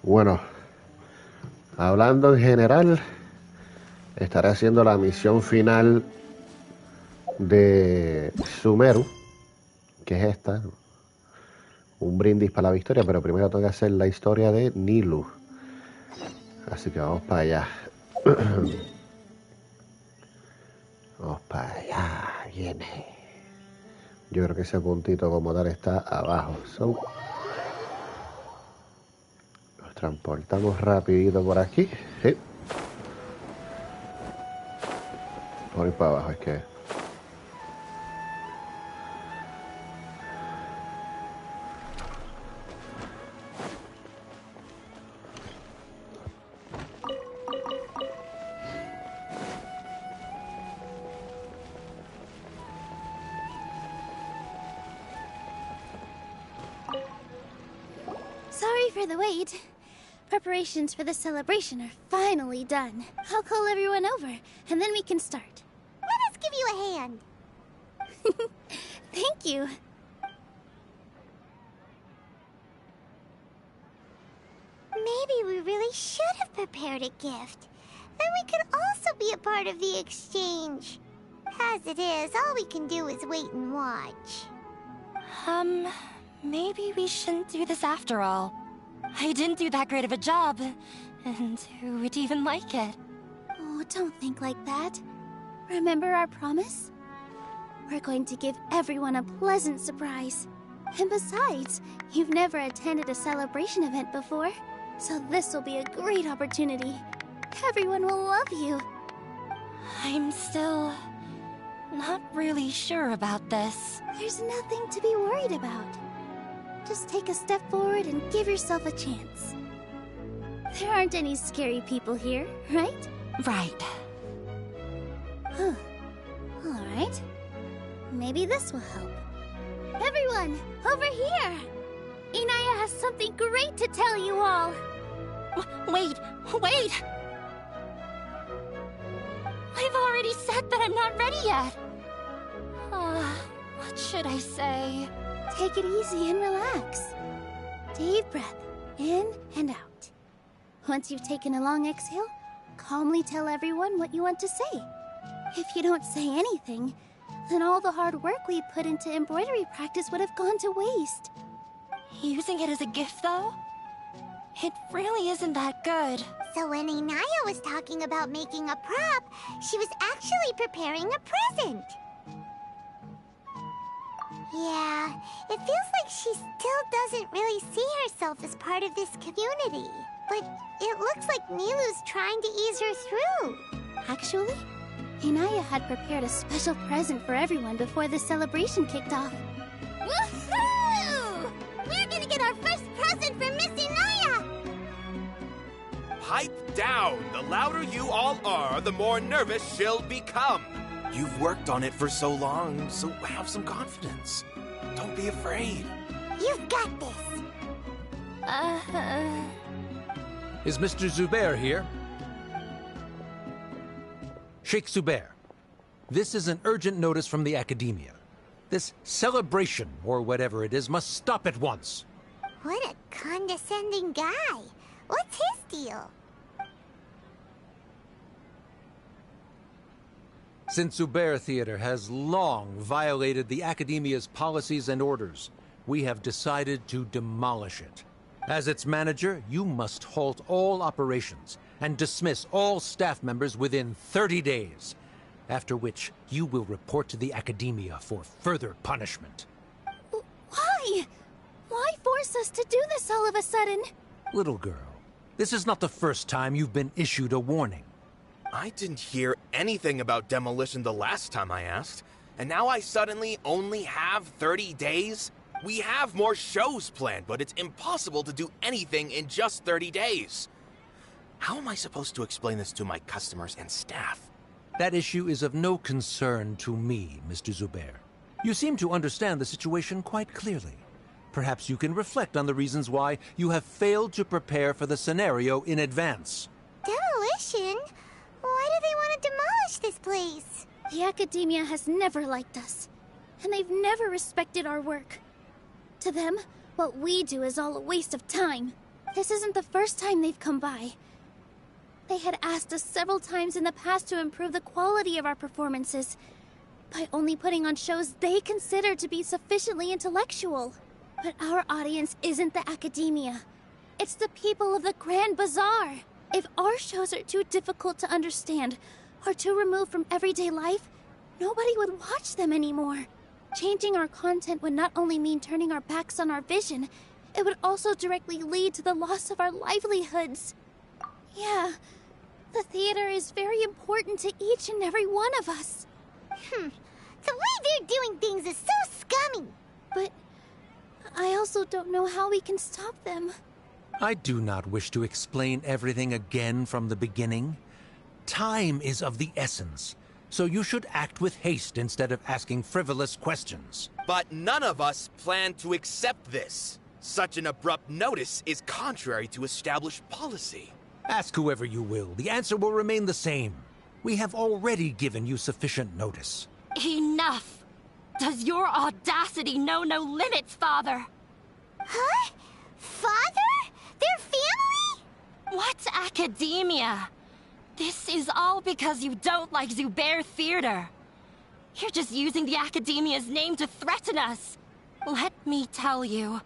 Bueno, hablando en general, estaré haciendo la misión final de Sumeru, que es esta, un brindis para la victoria, pero primero tengo que hacer la historia de Nilou. Así que vamos para allá. Vamos para allá, viene. Yo creo que ese puntito como tal está abajo. So, nos transportamos rapidito por aquí. Sí. Por ir para abajo es que... Sorry for the wait. Preparations for the celebration are finally done. I'll call everyone over, and then we can start. Let us give you a hand. Thank you. Maybe we really should have prepared a gift. Then we could also be a part of the exchange. As it is, all we can do is wait and watch. Maybe we shouldn't do this after all. I didn't do that great of a job, and who would even like it? Oh, don't think like that. Remember our promise? We're going to give everyone a pleasant surprise. And besides, you've never attended a celebration event before, so this will be a great opportunity. Everyone will love you. I'm still not really sure about this. There's nothing to be worried about. Just take a step forward and give yourself a chance. There aren't any scary people here, right? Right. Huh. All right. Maybe this will help. Everyone, over here! Inaya has something great to tell you all. Wait! I've already said that I'm not ready yet. What should I say? Take it easy and relax. Deep breath, in and out. Once you've taken a long exhale, calmly tell everyone what you want to say. If you don't say anything, then all the hard work we put into embroidery practice would have gone to waste. Using it as a gift, though? It really isn't that good. So when Inaya was talking about making a prop, she was actually preparing a present. Yeah, it feels like she still doesn't really see herself as part of this community. But it looks like Nilou's trying to ease her through. Actually, Inaya had prepared a special present for everyone before the celebration kicked off. Woohoo! We're gonna get our first present from Miss Inaya! Pipe down! The louder you all are, the more nervous she'll become. You've worked on it for so long, so have some confidence. Don't be afraid. You've got this. Is Mr. Zubair here? Sheikh Zubair, this is an urgent notice from the Academia. This celebration, or whatever it is, must stop at once. What a condescending guy. What's his deal? Since Zubair Theater has long violated the Academia's policies and orders, we have decided to demolish it. As its manager, you must halt all operations and dismiss all staff members within 30 days, after which you will report to the Academia for further punishment. Why? Why force us to do this all of a sudden? Little girl, this is not the first time you've been issued a warning. I didn't hear anything about demolition the last time I asked, and now I suddenly only have 30 days? We have more shows planned, but it's impossible to do anything in just 30 days. How am I supposed to explain this to my customers and staff? That issue is of no concern to me, Mr. Zubair. You seem to understand the situation quite clearly. Perhaps you can reflect on the reasons why you have failed to prepare for the scenario in advance. Demolition? Why do they want to demolish this place? The Academia has never liked us, and they've never respected our work. To them, what we do is all a waste of time. This isn't the first time they've come by. They had asked us several times in the past to improve the quality of our performances by only putting on shows they consider to be sufficiently intellectual. But our audience isn't the academia. It's the people of the Grand Bazaar. If our shows are too difficult to understand or too removed from everyday life, nobody would watch them anymore. Changing our content would not only mean turning our backs on our vision, it would also directly lead to the loss of our livelihoods. Yeah, the theater is very important to each and every one of us. The way they're doing things is so scummy. But I also don't know how we can stop them. I do not wish to explain everything again from the beginning. Time is of the essence, so you should act with haste instead of asking frivolous questions. But none of us plan to accept this. Such an abrupt notice is contrary to established policy. Ask whoever you will, the answer will remain the same. We have already given you sufficient notice. Enough! Does your audacity know no limits, Father? Huh? Father? Their family? What academia? This is all because you don't like Zubair Theater. You're just using the academia's name to threaten us. Let me tell you,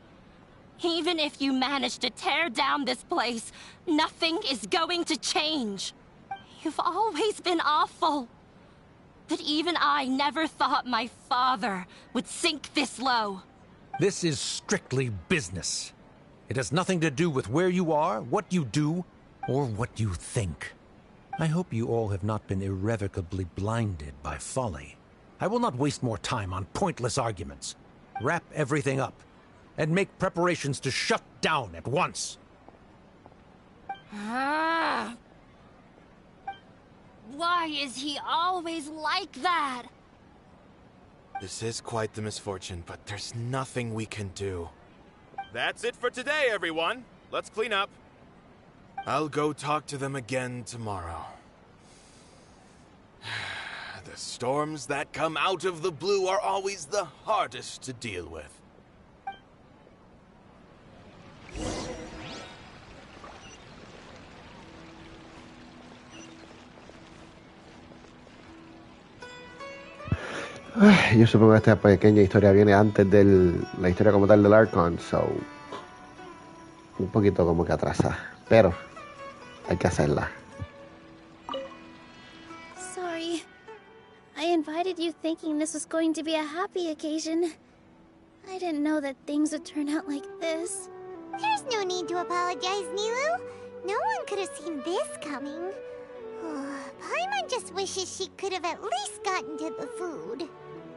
even if you manage to tear down this place, nothing is going to change. You've always been awful. But even I never thought my father would sink this low. This is strictly business. It has nothing to do with where you are, what you do, or what you think. I hope you all have not been irrevocably blinded by folly. I will not waste more time on pointless arguments. Wrap everything up, and make preparations to shut down at once. Why is he always like that? This is quite the misfortune, but there's nothing we can do. That's it for today, everyone. Let's clean up. I'll go talk to them again tomorrow. The storms that come out of the blue are always the hardest to deal with. Yo supongo que esta pequeña historia viene antes de la historia como tal del Archon, so un poquito como que atrasa, pero hay que hacerla. Sorry. I invited you thinking this was going to be a happy occasion. I didn't know that things would turn out like this. There's no need to apologize, Nilou. No one could have seen this coming. Paimon just wishes she could have at least gotten to the food.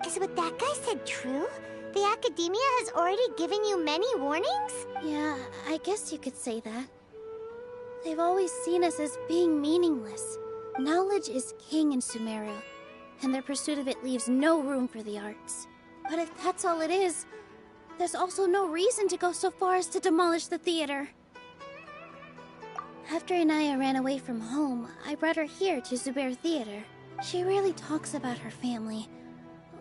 Is what that guy said true? The academia has already given you many warnings? Yeah, I guess you could say that. They've always seen us as being meaningless. Knowledge is king in Sumeru, and their pursuit of it leaves no room for the arts. But if that's all it is, there's also no reason to go so far as to demolish the theater. After Inaya ran away from home, I brought her here to Zubair Theater. She rarely talks about her family.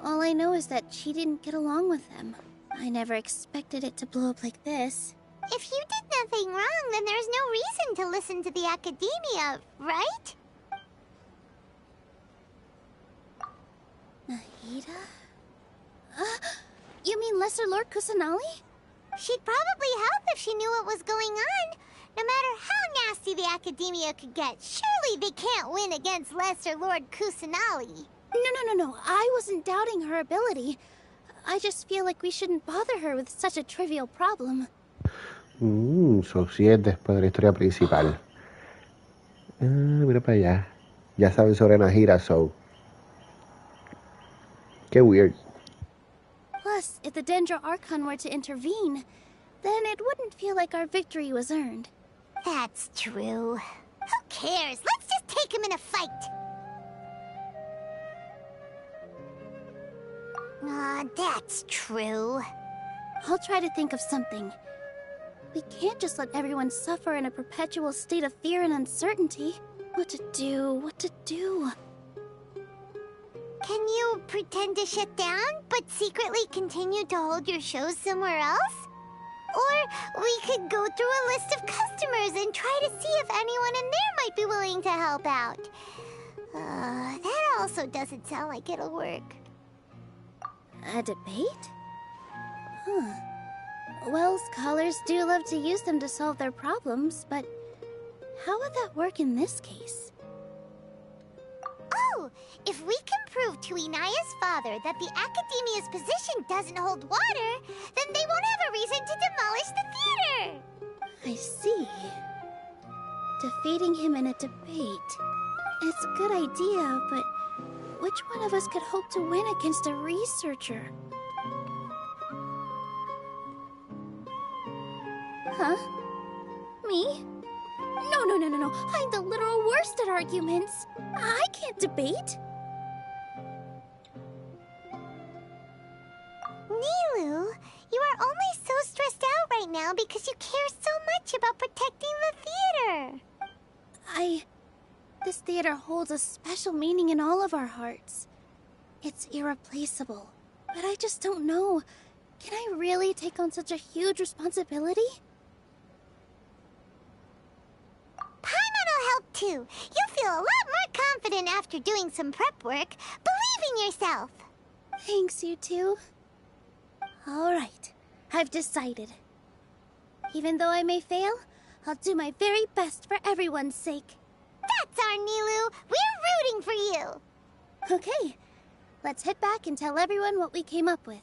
All I know is that she didn't get along with them. I never expected it to blow up like this. If you did nothing wrong, then there's no reason to listen to the academia, right? Nahida? You mean Lesser Lord Kusanali? She'd probably help if she knew what was going on. No matter how nasty the academia could get, surely they can't win against Lesser Lord Kusanali. No. I wasn't doubting her ability. I just feel like we shouldn't bother her with such a trivial problem. So sí es después de la historia principal. Mira para allá. Ya saben sobre Nahida, so... Qué weird. Plus, if the Dendro Archon were to intervene, then it wouldn't feel like our victory was earned. That's true. Who cares? Let's just take him in a fight. That's true. I'll try to think of something. We can't just let everyone suffer in a perpetual state of fear and uncertainty. What to do? Can you pretend to shut down, but secretly continue to hold your shows somewhere else? Or we could go through a list of customers and try to see if anyone in there might be willing to help out. That also doesn't sound like it'll work. A debate? Huh. Well, scholars do love to use them to solve their problems, but how would that work in this case? Oh, if we can prove to Inaya's father that the Academia's position doesn't hold water, then they won't have a reason to demolish the theater! I see. Defeating him in a debate. It's a good idea, but which one of us could hope to win against a researcher? Huh? Me? No. I'm the literal worst at arguments. I can't debate. Nilou, you are only so stressed out right now because you care so much about protecting the theater. This theater holds a special meaning in all of our hearts. It's irreplaceable, but I just don't know. Can I really take on such a huge responsibility? Paimon will help too. You'll feel a lot more confident after doing some prep work. Believe in yourself. Thanks, you two. All right, I've decided. Even though I may fail, I'll do my very best for everyone's sake. That's our Nilou. We're rooting for you. Okay, let's head back and tell everyone what we came up with.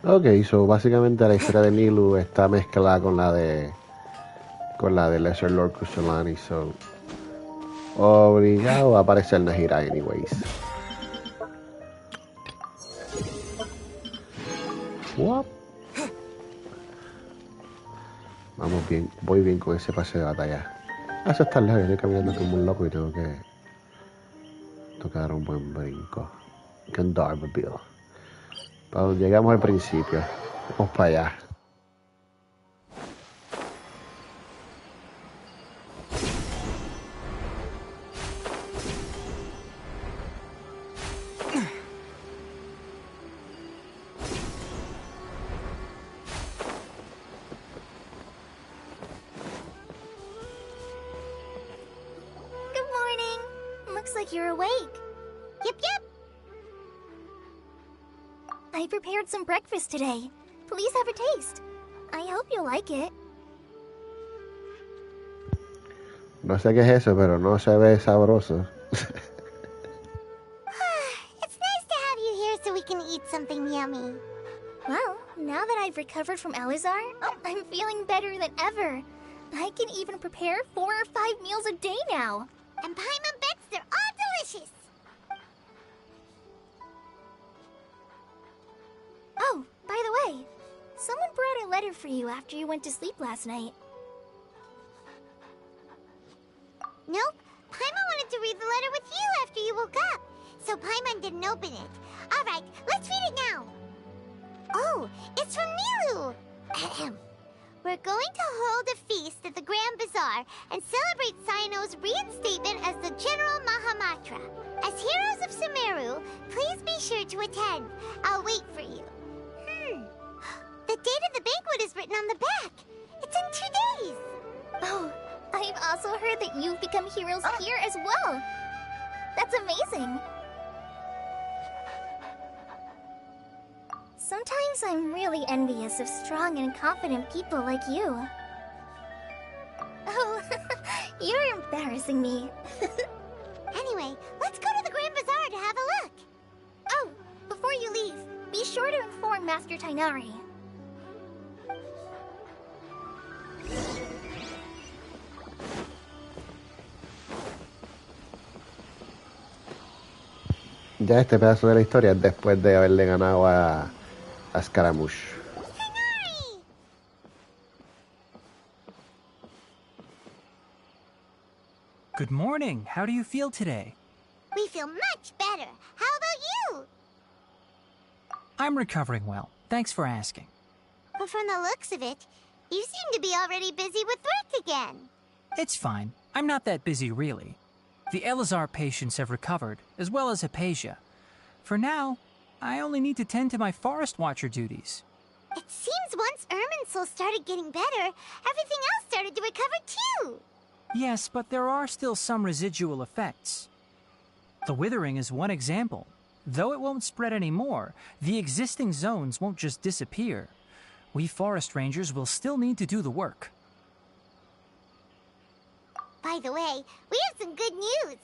Ok, so básicamente la historia de Nilou está mezclada con la de Lesser Lord Kusulani, so obligado a aparecer Nahira anyways. What? Vamos bien, voy bien con ese pase de batalla. Eso está lejos, estoy caminando como un loco y tengo que dar un buen brinco. Con Darbyville. Para donde llegamos al principio. Vamos para allá. Good morning. Looks like you're awake. Yep. I prepared some breakfast today. Please have a taste. I hope you'll like it. No sé qué es eso, pero no se ve sabroso. It's nice to have you here so we can eat something yummy. Well, now that I've recovered from Elazar, I'm feeling better than ever. I can even prepare 4 or 5 meals a day now. And Paimon bets they're all delicious. Oh, by the way, someone brought a letter for you after you went to sleep last night. Nope. Paimon wanted to read the letter with you after you woke up. So Paimon didn't open it. Alright, let's read it now. Oh, it's from Nilou. We're going to hold a feast at the Grand Bazaar and celebrate Cyano's reinstatement as the General Mahamatra. As heroes of Sumeru, please be sure to attend. I'll wait for you. The date of the banquet is written on the back. It's in 2 days. Oh, I've also heard that you've become heroes here as well. That's amazing. Sometimes I'm really envious of strong and confident people like you. Oh, you're embarrassing me. Anyway, let's go to the Grand Bazaar to have a look. Oh, before you leave, be sure to inform Master Tainari. Ya este pedazo de la historia es después de haberle ganado a Scaramouche. Tainari! Good morning. How do you feel today? We feel much better. How about you? I'm recovering well. Thanks for asking. But from the looks of it, you seem to be already busy with work again. It's fine. I'm not that busy, really. The Elazar patients have recovered, as well as Hypatia. For now, I only need to tend to my Forest Watcher duties. It seems once Irminsul started getting better, everything else started to recover too. Yes, but there are still some residual effects. The withering is one example. Though it won't spread anymore, the existing zones won't just disappear. We forest rangers will still need to do the work. By the way, we have some good news.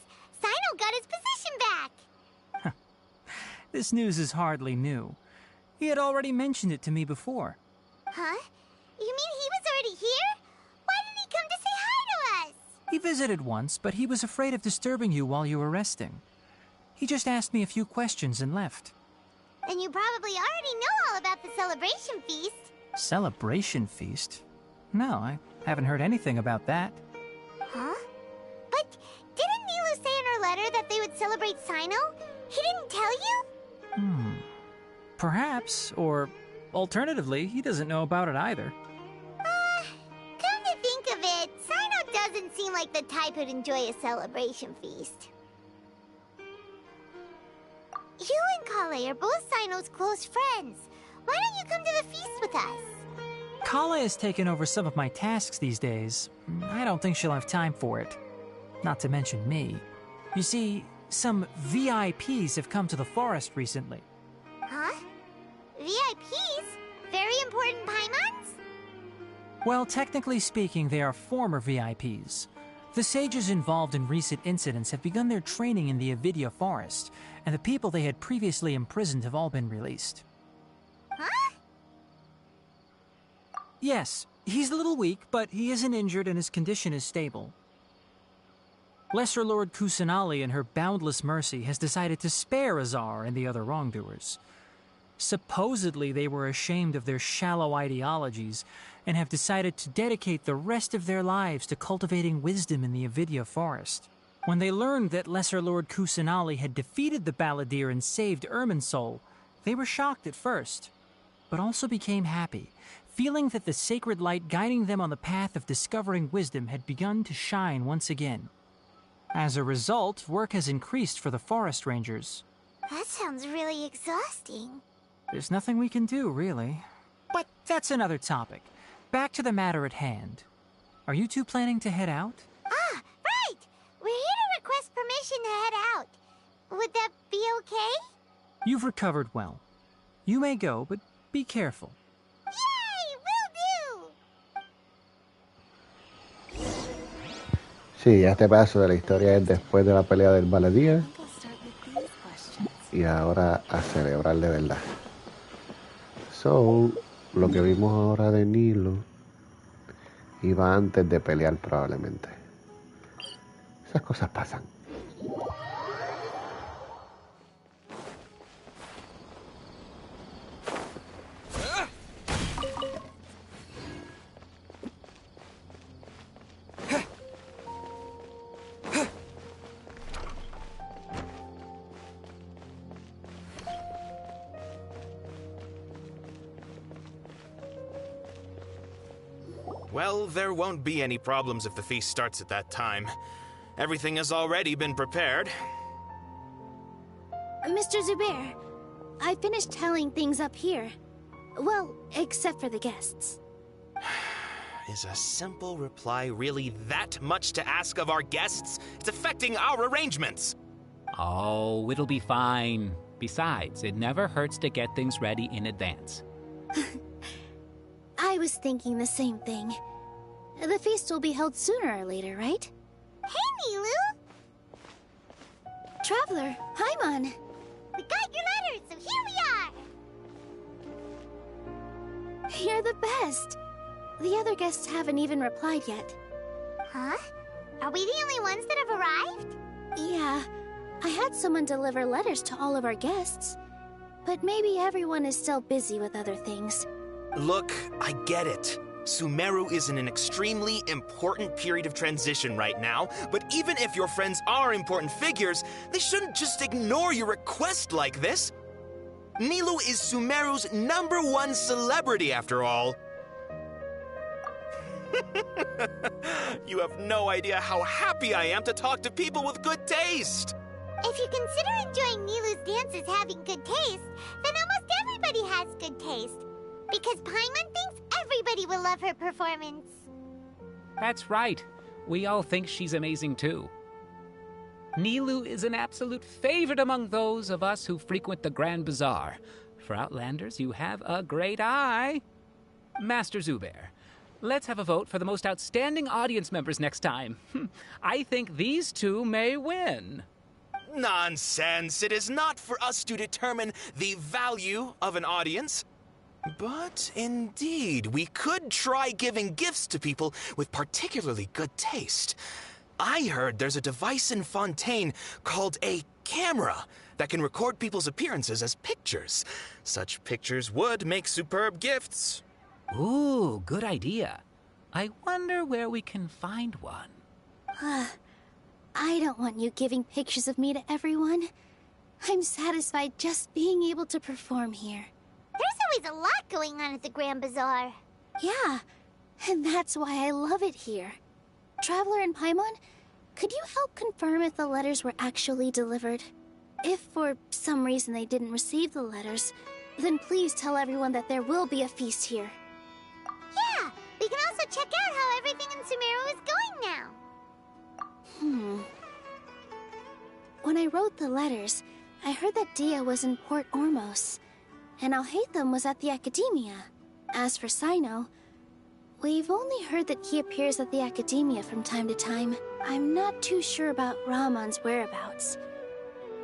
Sino got his position back. This news is hardly new. He had already mentioned it to me before. Huh? You mean he was already here? Why didn't he come to say hi to us? He visited once, but he was afraid of disturbing you while you were resting. He just asked me a few questions and left. Then you probably already know all about the celebration feast. Celebration feast? No, I haven't heard anything about that. Huh? But didn't Nilou say in her letter that they would celebrate Sino? He didn't tell you? Perhaps, or alternatively, he doesn't know about it either. Come to think of it, Sino doesn't seem like the type who'd enjoy a celebration feast. You and Kale are both Sino's close friends. Why don't you come to the feast with us? Kala has taken over some of my tasks these days. I don't think she'll have time for it. Not to mention me. You see, some VIPs have come to the forest recently. Huh? VIPs? Very important Paimons? Well, technically speaking, they are former VIPs. The sages involved in recent incidents have begun their training in the Avidya forest, and the people they had previously imprisoned have all been released. Huh? Yes, he's a little weak, but he isn't injured and his condition is stable. Lesser Lord Kusanali, in her boundless mercy, has decided to spare Azar and the other wrongdoers. Supposedly, they were ashamed of their shallow ideologies and have decided to dedicate the rest of their lives to cultivating wisdom in the Avidya forest. When they learned that Lesser Lord Kusanali had defeated the Balladeer and saved Irminsul, they were shocked at first, but also became happy, feeling that the sacred light guiding them on the path of discovering wisdom had begun to shine once again. As a result, work has increased for the forest rangers. That sounds really exhausting. There's nothing we can do, really. But that's another topic. Back to the matter at hand. Are you two planning to head out? Ah, right! We're here to request permission to head out. Would that be okay? You've recovered well. You may go, but be careful. Yay! Will do! Sí, este pedazo de la historia es después de la pelea del Balladeer. Y ahora a celebrar de verdad. So, lo que vimos ahora de Nilou iba antes de pelear probablemente. Esas cosas pasan. Well, there won't be any problems if the feast starts at that time. Everything has already been prepared. Mr. Zubair, I finished telling things up here. Well, except for the guests. Is a simple reply really that much to ask of our guests? It's affecting our arrangements. Oh, it'll be fine. Besides, it never hurts to get things ready in advance. I was thinking the same thing. The feast will be held sooner or later, right? Hey, Nilou! Traveler, Paimon. We got your letter, so here we are! You're the best. The other guests haven't even replied yet. Huh? Are we the only ones that have arrived? Yeah, I had someone deliver letters to all of our guests. But maybe everyone is still busy with other things. Look, I get it. Sumeru is in an extremely important period of transition right now, but even if your friends are important figures, they shouldn't just ignore your request like this. Nilou is Sumeru's #1 celebrity, after all. You have no idea how happy I am to talk to people with good taste. If you consider enjoying Nilou's dances having good taste, then almost everybody has good taste. Because Paimon thinks everybody will love her performance. That's right. We all think she's amazing too. Nilou is an absolute favorite among those of us who frequent the Grand Bazaar. For Outlanders, you have a great eye. Master Zubair, let's have a vote for the most outstanding audience members next time. I think these two may win. Nonsense. It is not for us to determine the value of an audience. But indeed, we could try giving gifts to people with particularly good taste. I heard there's a device in Fontaine called a camera that can record people's appearances as pictures. Such pictures would make superb gifts. Ooh, good idea. I wonder where we can find one. I don't want you giving pictures of me to everyone. I'm satisfied just being able to perform here. There's always a lot going on at the Grand Bazaar. Yeah, and that's why I love it here. Traveler and Paimon, could you help confirm if the letters were actually delivered? If for some reason they didn't receive the letters, then please tell everyone that there will be a feast here. Yeah, we can also check out how everything in Sumeru is going now. When I wrote the letters, I heard that Dia was in Port Ormos, and Alhaitham was at the Academia. As for Sino, we've only heard that he appears at the Academia from time to time. I'm not too sure about Rahman's whereabouts.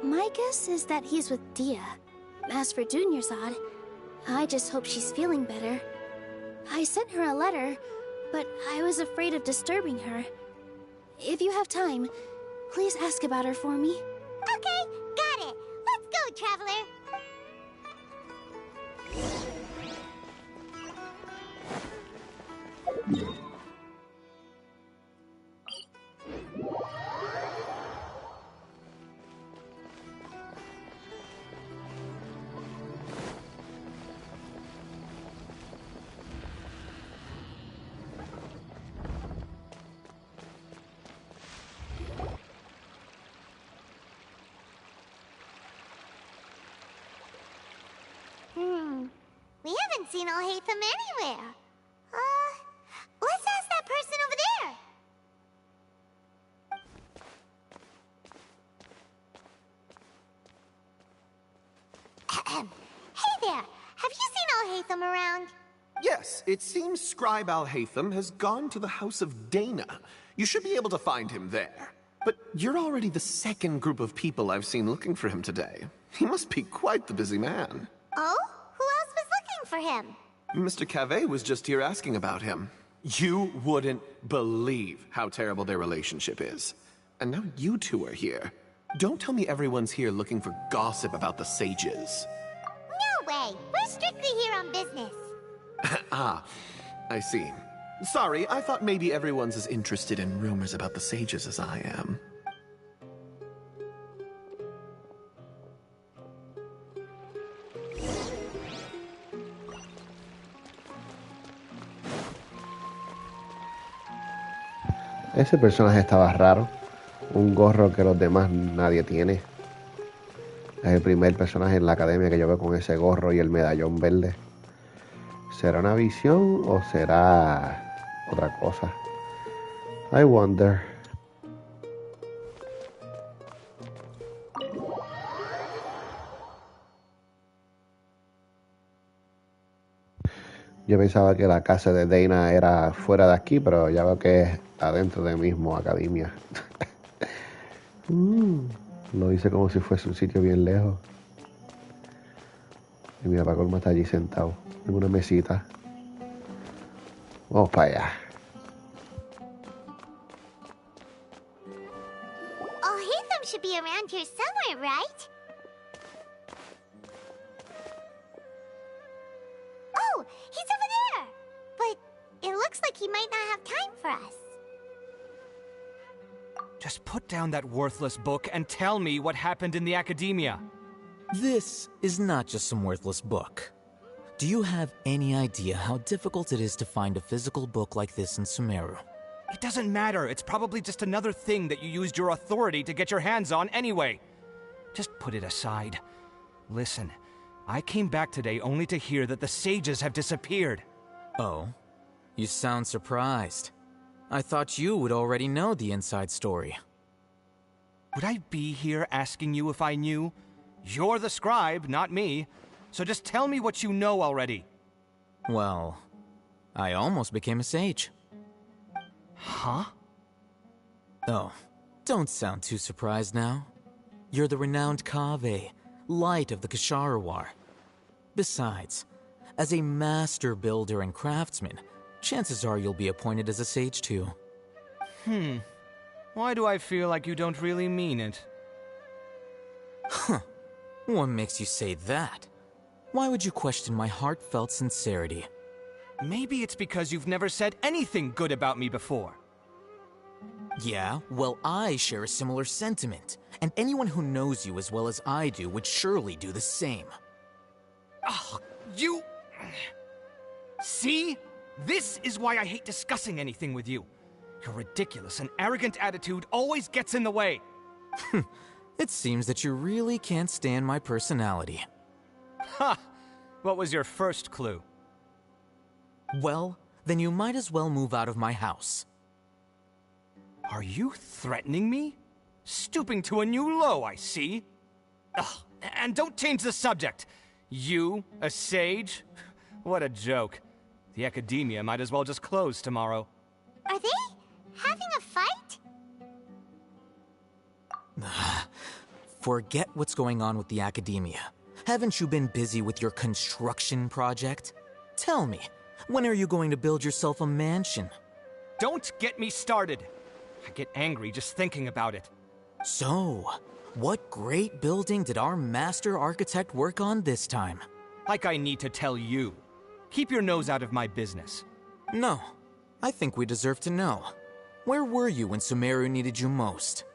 My guess is that he's with Dia. As for Dunyarzad, I just hope she's feeling better. I sent her a letter, but I was afraid of disturbing her. If you have time, please ask about her for me. Okay, got it. Let's go, Traveler. We haven't seen Alhaitham anywhere. Let's ask that person over there. Hey there, have you seen Alhaitham around? Yes, it seems Scribe Alhaitham has gone to the house of Dana. You should be able to find him there. But you're already the second group of people I've seen looking for him today. He must be quite the busy man. Oh? Who else was looking for him? Mr. Cavey was just here asking about him. You wouldn't believe how terrible their relationship is. And now you two are here. Don't tell me everyone's here looking for gossip about the sages. No way. We're strictly here on business. Ah, I see. Sorry, I thought maybe everyone's as interested in rumors about the sages as I am. Ese personaje estaba raro. Un gorro que los demás nadie tiene. Es el primer personaje en la academia que yo veo con ese gorro y el medallón verde. ¿Será una visión o será otra cosa? I wonder. Yo pensaba que la casa de Dana era fuera de aquí, pero ya veo que es adentro de mismo academia. Lo hice como si fuese un sitio bien lejos. Y mi papá Colma está allí sentado en una mesita. Vamos para allá. Oh, Hatham should be around here somewhere, right? Oh, he's over there! But it looks like he might not have time for us. Just put down that worthless book and tell me what happened in the academia. This is not just some worthless book. Do you have any idea how difficult it is to find a physical book like this in Sumeru? It doesn't matter. It's probably just another thing that you used your authority to get your hands on anyway. Just put it aside. Listen, I came back today only to hear that the sages have disappeared. Oh? You sound surprised. I thought you would already know the inside story. Would I be here asking you if I knew? You're the scribe, not me. So just tell me what you know already. Well, I almost became a sage. Huh? Oh, don't sound too surprised now. You're the renowned Kaveh, light of the Ksharawar. Besides, as a master builder and craftsman, chances are you'll be appointed as a sage too. Why do I feel like you don't really mean it? Huh. What makes you say that? Why would you question my heartfelt sincerity? Maybe it's because you've never said anything good about me before. Yeah, well, I share a similar sentiment, and anyone who knows you as well as I do would surely do the same. Oh, you... See? This is why I hate discussing anything with you. Your ridiculous and arrogant attitude always gets in the way. It seems that you really can't stand my personality. Ha! What was your first clue? Well, then you might as well move out of my house. Are you threatening me? Stooping to a new low, I see. Ugh, and don't change the subject. You, a sage? What a joke. The academia might as well just close tomorrow. Are they having a fight? Forget what's going on with the academia. Haven't you been busy with your construction project? Tell me, when are you going to build yourself a mansion? Don't get me started. I get angry just thinking about it. So, what great building did our master architect work on this time? Like I need to tell you. Keep your nose out of my business. No, I think we deserve to know. Where were you when Sumeru needed you most?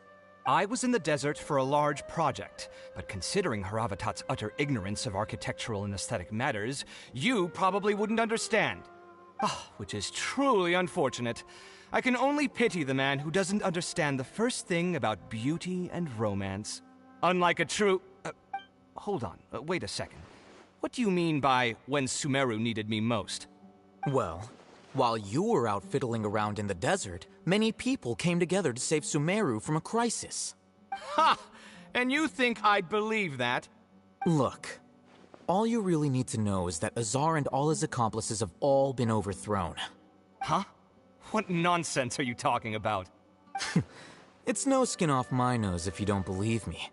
I was in the desert for a large project, but considering Haravatat's utter ignorance of architectural and aesthetic matters, you probably wouldn't understand. Which is truly unfortunate. I can only pity the man who doesn't understand the first thing about beauty and romance. Unlike a true... hold on, wait a second. What do you mean by when Sumeru needed me most? Well, while you were out fiddling around in the desert, many people came together to save Sumeru from a crisis. Ha! And you think I'd believe that? Look, all you really need to know is that Azar and all his accomplices have all been overthrown. Huh? What nonsense are you talking about? It's no skin off my nose if you don't believe me.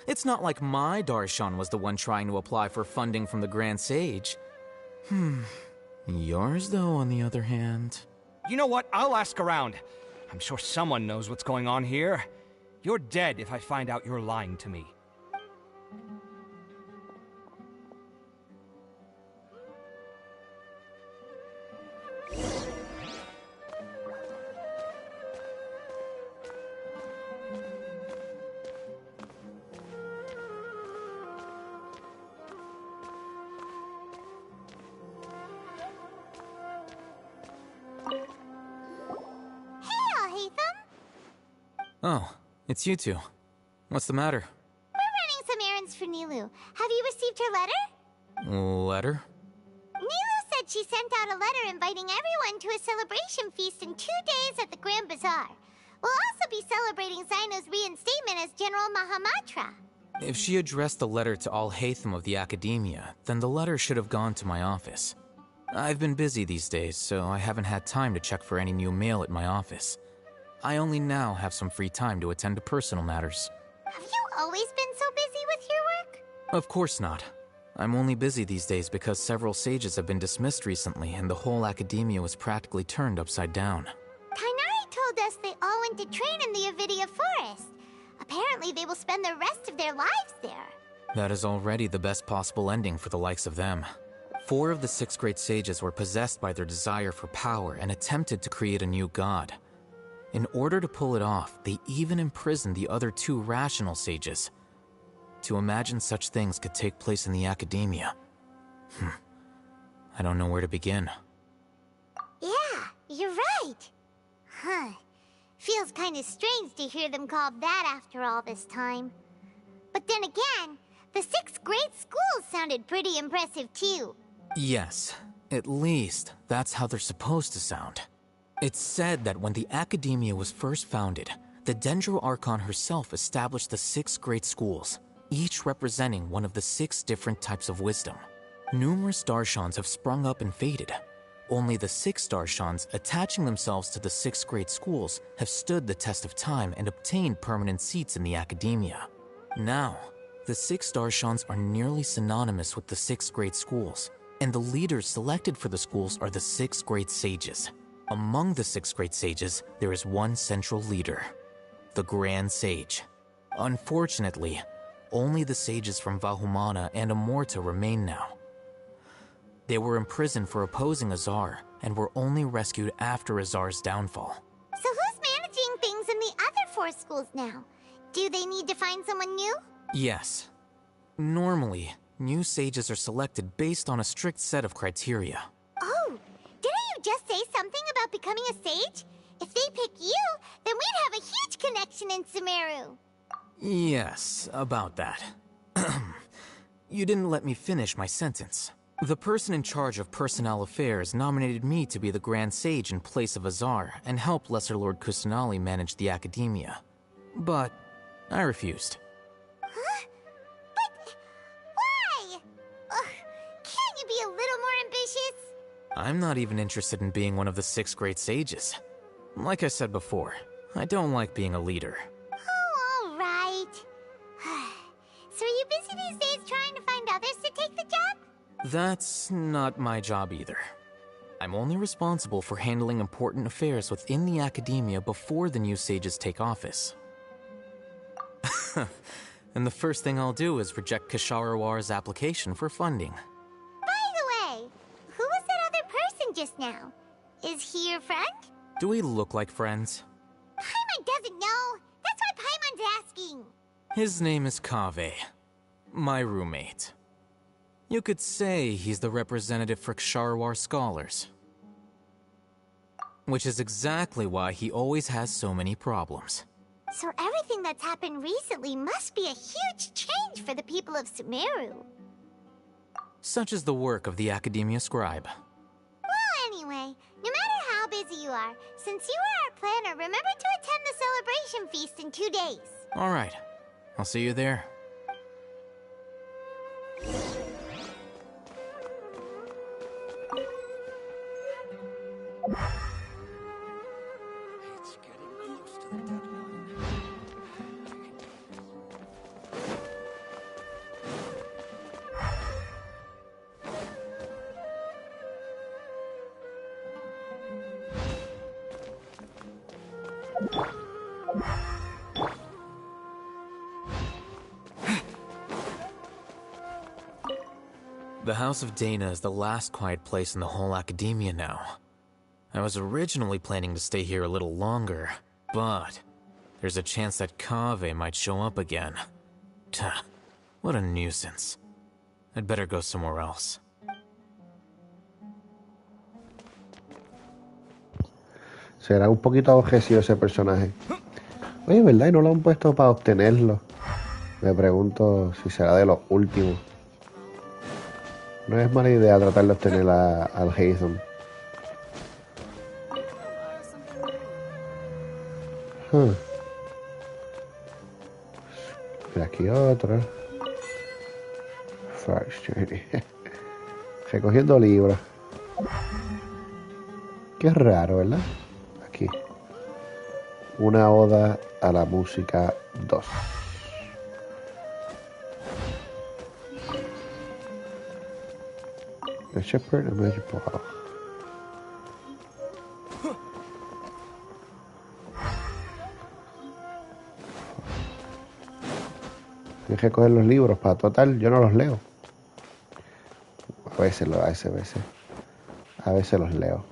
It's not like my Darshan was the one trying to apply for funding from the Grand Sage. Yours, though, on the other hand... You know what? I'll ask around. I'm sure someone knows what's going on here. You're dead if I find out you're lying to me. Oh, it's you two. What's the matter? We're running some errands for Nilou. Have you received her letter? Letter? Nilou said she sent out a letter inviting everyone to a celebration feast in 2 days at the Grand Bazaar. We'll also be celebrating Zaino's reinstatement as General Mahamatra. If she addressed the letter to all Hatham of the Academia, then the letter should have gone to my office. I've been busy these days, so I haven't had time to check for any new mail at my office. I only now have some free time to attend to personal matters. Have you always been so busy with your work? Of course not. I'm only busy these days because several sages have been dismissed recently and the whole academia was practically turned upside down. Kainari told us they all went to train in the Avidia Forest. Apparently they will spend the rest of their lives there. That is already the best possible ending for the likes of them. 4 of the 6 great sages were possessed by their desire for power and attempted to create a new god. In order to pull it off, they even imprisoned the other 2 rational sages. To imagine such things could take place in the academia. I don't know where to begin. Yeah, you're right. Huh. Feels kind of strange to hear them called that after all this time. But then again, the 6 great schools sounded pretty impressive too. Yes, at least that's how they're supposed to sound. It's said that when the academia was first founded, the Dendro Archon herself established the 6 great schools, each representing one of the 6 different types of wisdom. Numerous Darshans have sprung up and faded. Only the 6 Darshans attaching themselves to the 6 great schools have stood the test of time and obtained permanent seats in the academia. Now, the 6 Darshans are nearly synonymous with the 6 great schools, and the leaders selected for the schools are the 6 great sages. Among the 6 great sages, there is one central leader, the Grand Sage. Unfortunately, only the sages from Vahumana and Amorta remain now. They were imprisoned for opposing Azar and were only rescued after Azar's downfall. So who's managing things in the other 4 schools now? Do they need to find someone new? Yes. Normally, new sages are selected based on a strict set of criteria. Oh, didn't you just say something about becoming a sage? If they pick you, then we'd have a huge connection in Sumeru. Yes, about that. You didn't let me finish my sentence. The person in charge of personnel affairs nominated me to be the Grand Sage in place of Azar and help Lesser Lord Kusanali manage the academia. But I refused. Huh? But why? Can't you be a little more ambitious? I'm not even interested in being one of the 6 great sages. Like I said before, I don't like being a leader. Oh, all right. So are you busy these days trying to find others to take the job? That's not my job either. I'm only responsible for handling important affairs within the academia before the new sages take office. And the first thing I'll do is reject Kasharawar's application for funding. By the way, who was that other person just now? Is he your friend? Do we look like friends? Paimon doesn't know. That's why Paimon's asking. His name is Kaveh, my roommate. You could say he's the representative for Ksharawar scholars. Which is exactly why he always has so many problems. So everything that's happened recently must be a huge change for the people of Sumeru. Such is the work of the Academia Scribe. Well, anyway, no matter how busy you are, since you are our planner, remember to attend the celebration feast in 2 days. All right. I'll see you there. It's getting close to the deadline. The House of Dana is the last quiet place in the whole academia now. I was originally planning to stay here a little longer, but there's a chance that Kaveh might show up again. Tuh, what a nuisance. I'd better go somewhere else. Será un poquito objetivo ese personaje. Oye, ¿verdad? Y no lo han puesto para obtenerlo. Me pregunto si será de los últimos. No es mala idea tratar de obtener al Haytham. Mira, aquí otro. First Journey. Recogiendo libros. Qué raro, ¿verdad? Aquí. Una oda a la música 2. The shepherd and magic ball. Tienes que coger los libros para total, yo no los leo. A veces los leo.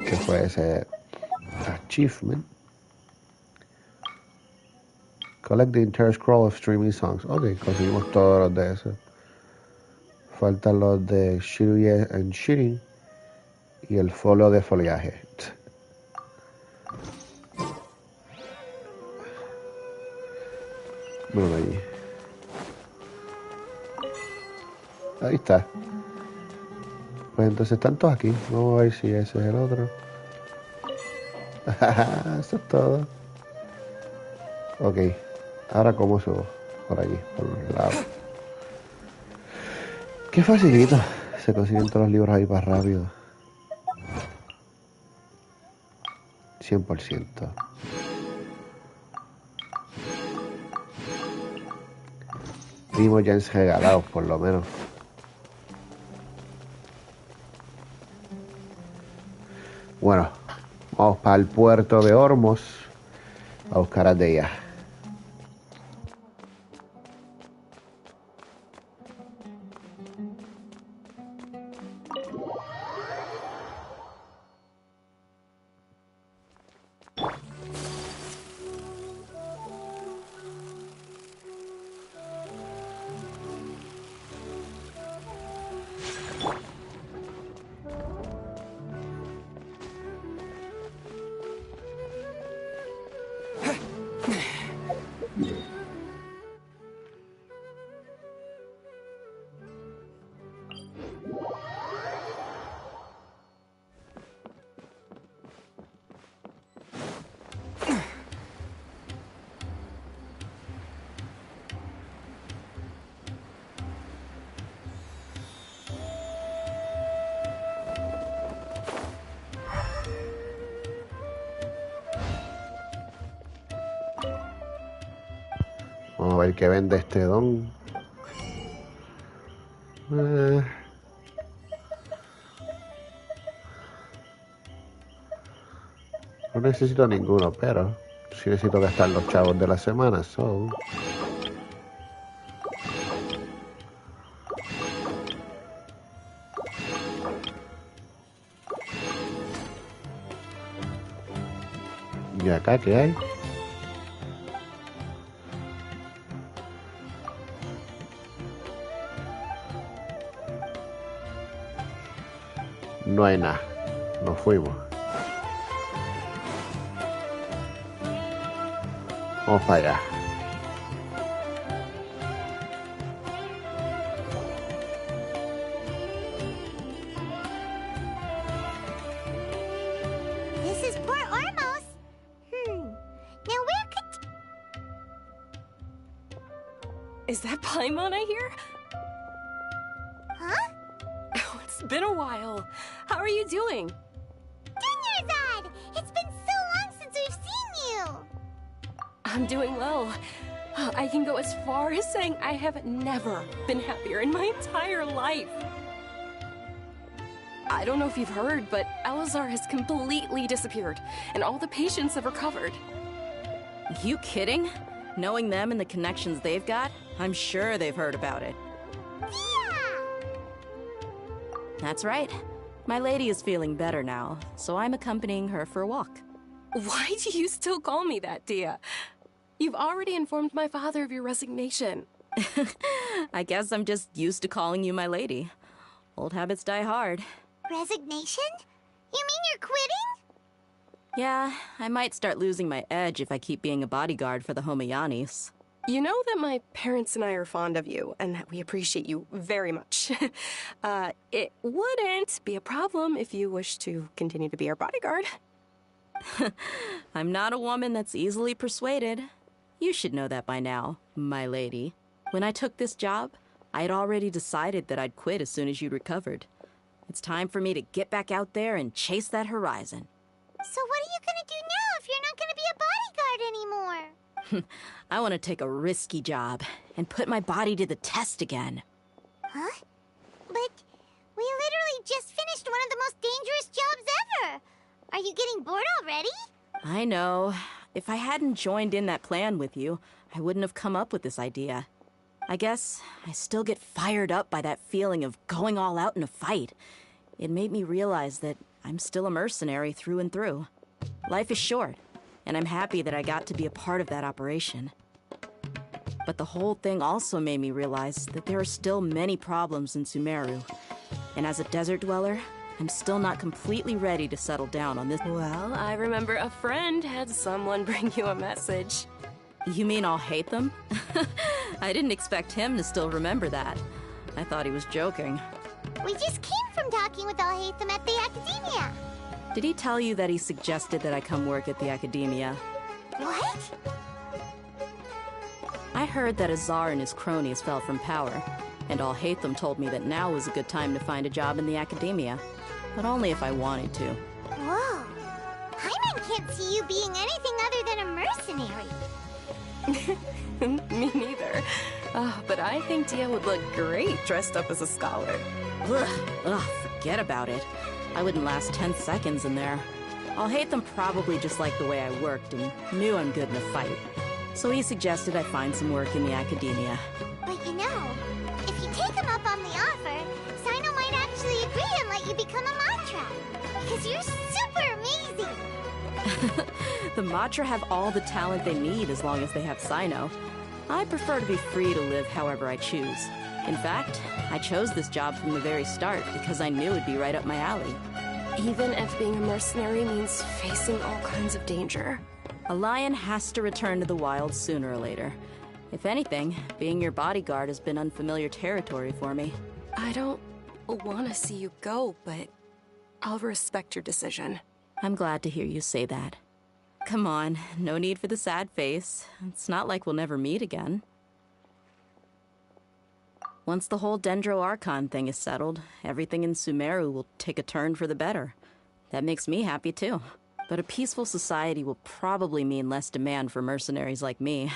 ¿Qué fue ese achievement? Collect the entire scroll of streaming songs. Ok, conseguimos todos los de esos. Faltan los de Shirui and Shirin y el folio de foliaje. Bueno, allí. Ahí está. Pues entonces están todos aquí. Vamos a ver si ese es el otro. Eso es todo. Ok. Ahora cómo subo. Por allí, por los lados. Qué facilito. Se consiguen todos los libros ahí más rápido. 100%. Vimos ya regalados, por lo menos. Bueno, vamos para el puerto de Ormos a buscar a Deja. Vamos a ver qué vende este don. No necesito ninguno, pero sí necesito gastar los chavos de la semana. So. ¿Y acá qué hay? No hay nada. Nos fuimos. Vamos para allá. This is Port Ormos. Now where could... Is that Paimon I hear? Huh? Oh, it's been a while. How are you doing? Dunyarzad! It's been so long since we've seen you! I'm doing well. I can go as far as saying I have never been happier in my entire life. I don't know if you've heard, but Elazar has completely disappeared, and all the patients have recovered. You kidding? Knowing them and the connections they've got, I'm sure they've heard about it. Yeah! That's right. My lady is feeling better now, so I'm accompanying her for a walk. Why do you still call me that, Dia? You've already informed my father of your resignation. I guess I'm just used to calling you my lady. Old habits die hard. Resignation? You mean you're quitting? Yeah, I might start losing my edge if I keep being a bodyguard for the Homayanis. You know that my parents and I are fond of you, and that we appreciate you very much. It wouldn't be a problem if you wish to continue to be our bodyguard. I'm not a woman that's easily persuaded. You should know that by now, my lady. When I took this job, I had already decided that I'd quit as soon as you'd recovered. It's time for me to get back out there and chase that horizon. So what are you gonna do now if you're not gonna be a bodyguard anymore? I want to take a risky job and put my body to the test again. Huh? But we literally just finished one of the most dangerous jobs ever. Are you getting bored already? I know. If I hadn't joined in that plan with you, I wouldn't have come up with this idea. I guess I still get fired up by that feeling of going all out in a fight. It made me realize that I'm still a mercenary through and through. Life is short, and I'm happy that I got to be a part of that operation. But the whole thing also made me realize that there are still many problems in Sumeru. And as a desert dweller, I'm still not completely ready to settle down on this. Well, I remember a friend had someone bring you a message. You mean I'll hate them? I didn't expect him to still remember that. I thought he was joking. We just came from talking with Alhaitham at the Academia. Did he tell you that he suggested that I come work at the Academia? What? I heard that Azar and his cronies fell from power, and Alhaitham told me that now was a good time to find a job in the Academia, but only if I wanted to. Whoa. Paimon can't see you being anything other than a mercenary. Me neither. But I think Dia would look great dressed up as a scholar. Ugh, forget about it. I wouldn't last 10 seconds in there. Alhaitham probably just liked the way I worked and knew I'm good in a fight. So he suggested I find some work in the Academia. But you know, if you take him up on the offer, Sino might actually agree and let you become a Matra. Because you're super amazing. The Matra have all the talent they need as long as they have Sino. I prefer to be free to live however I choose. In fact, I chose this job from the very start because I knew it'd be right up my alley. Even if being a mercenary means facing all kinds of danger. A lion has to return to the wild sooner or later. If anything, being your bodyguard has been unfamiliar territory for me. I don't want to see you go, but I'll respect your decision. I'm glad to hear you say that. Come on, no need for the sad face. It's not like we'll never meet again. Once the whole Dendro Archon thing is settled, everything in Sumeru will take a turn for the better. That makes me happy too. But a peaceful society will probably mean less demand for mercenaries like me.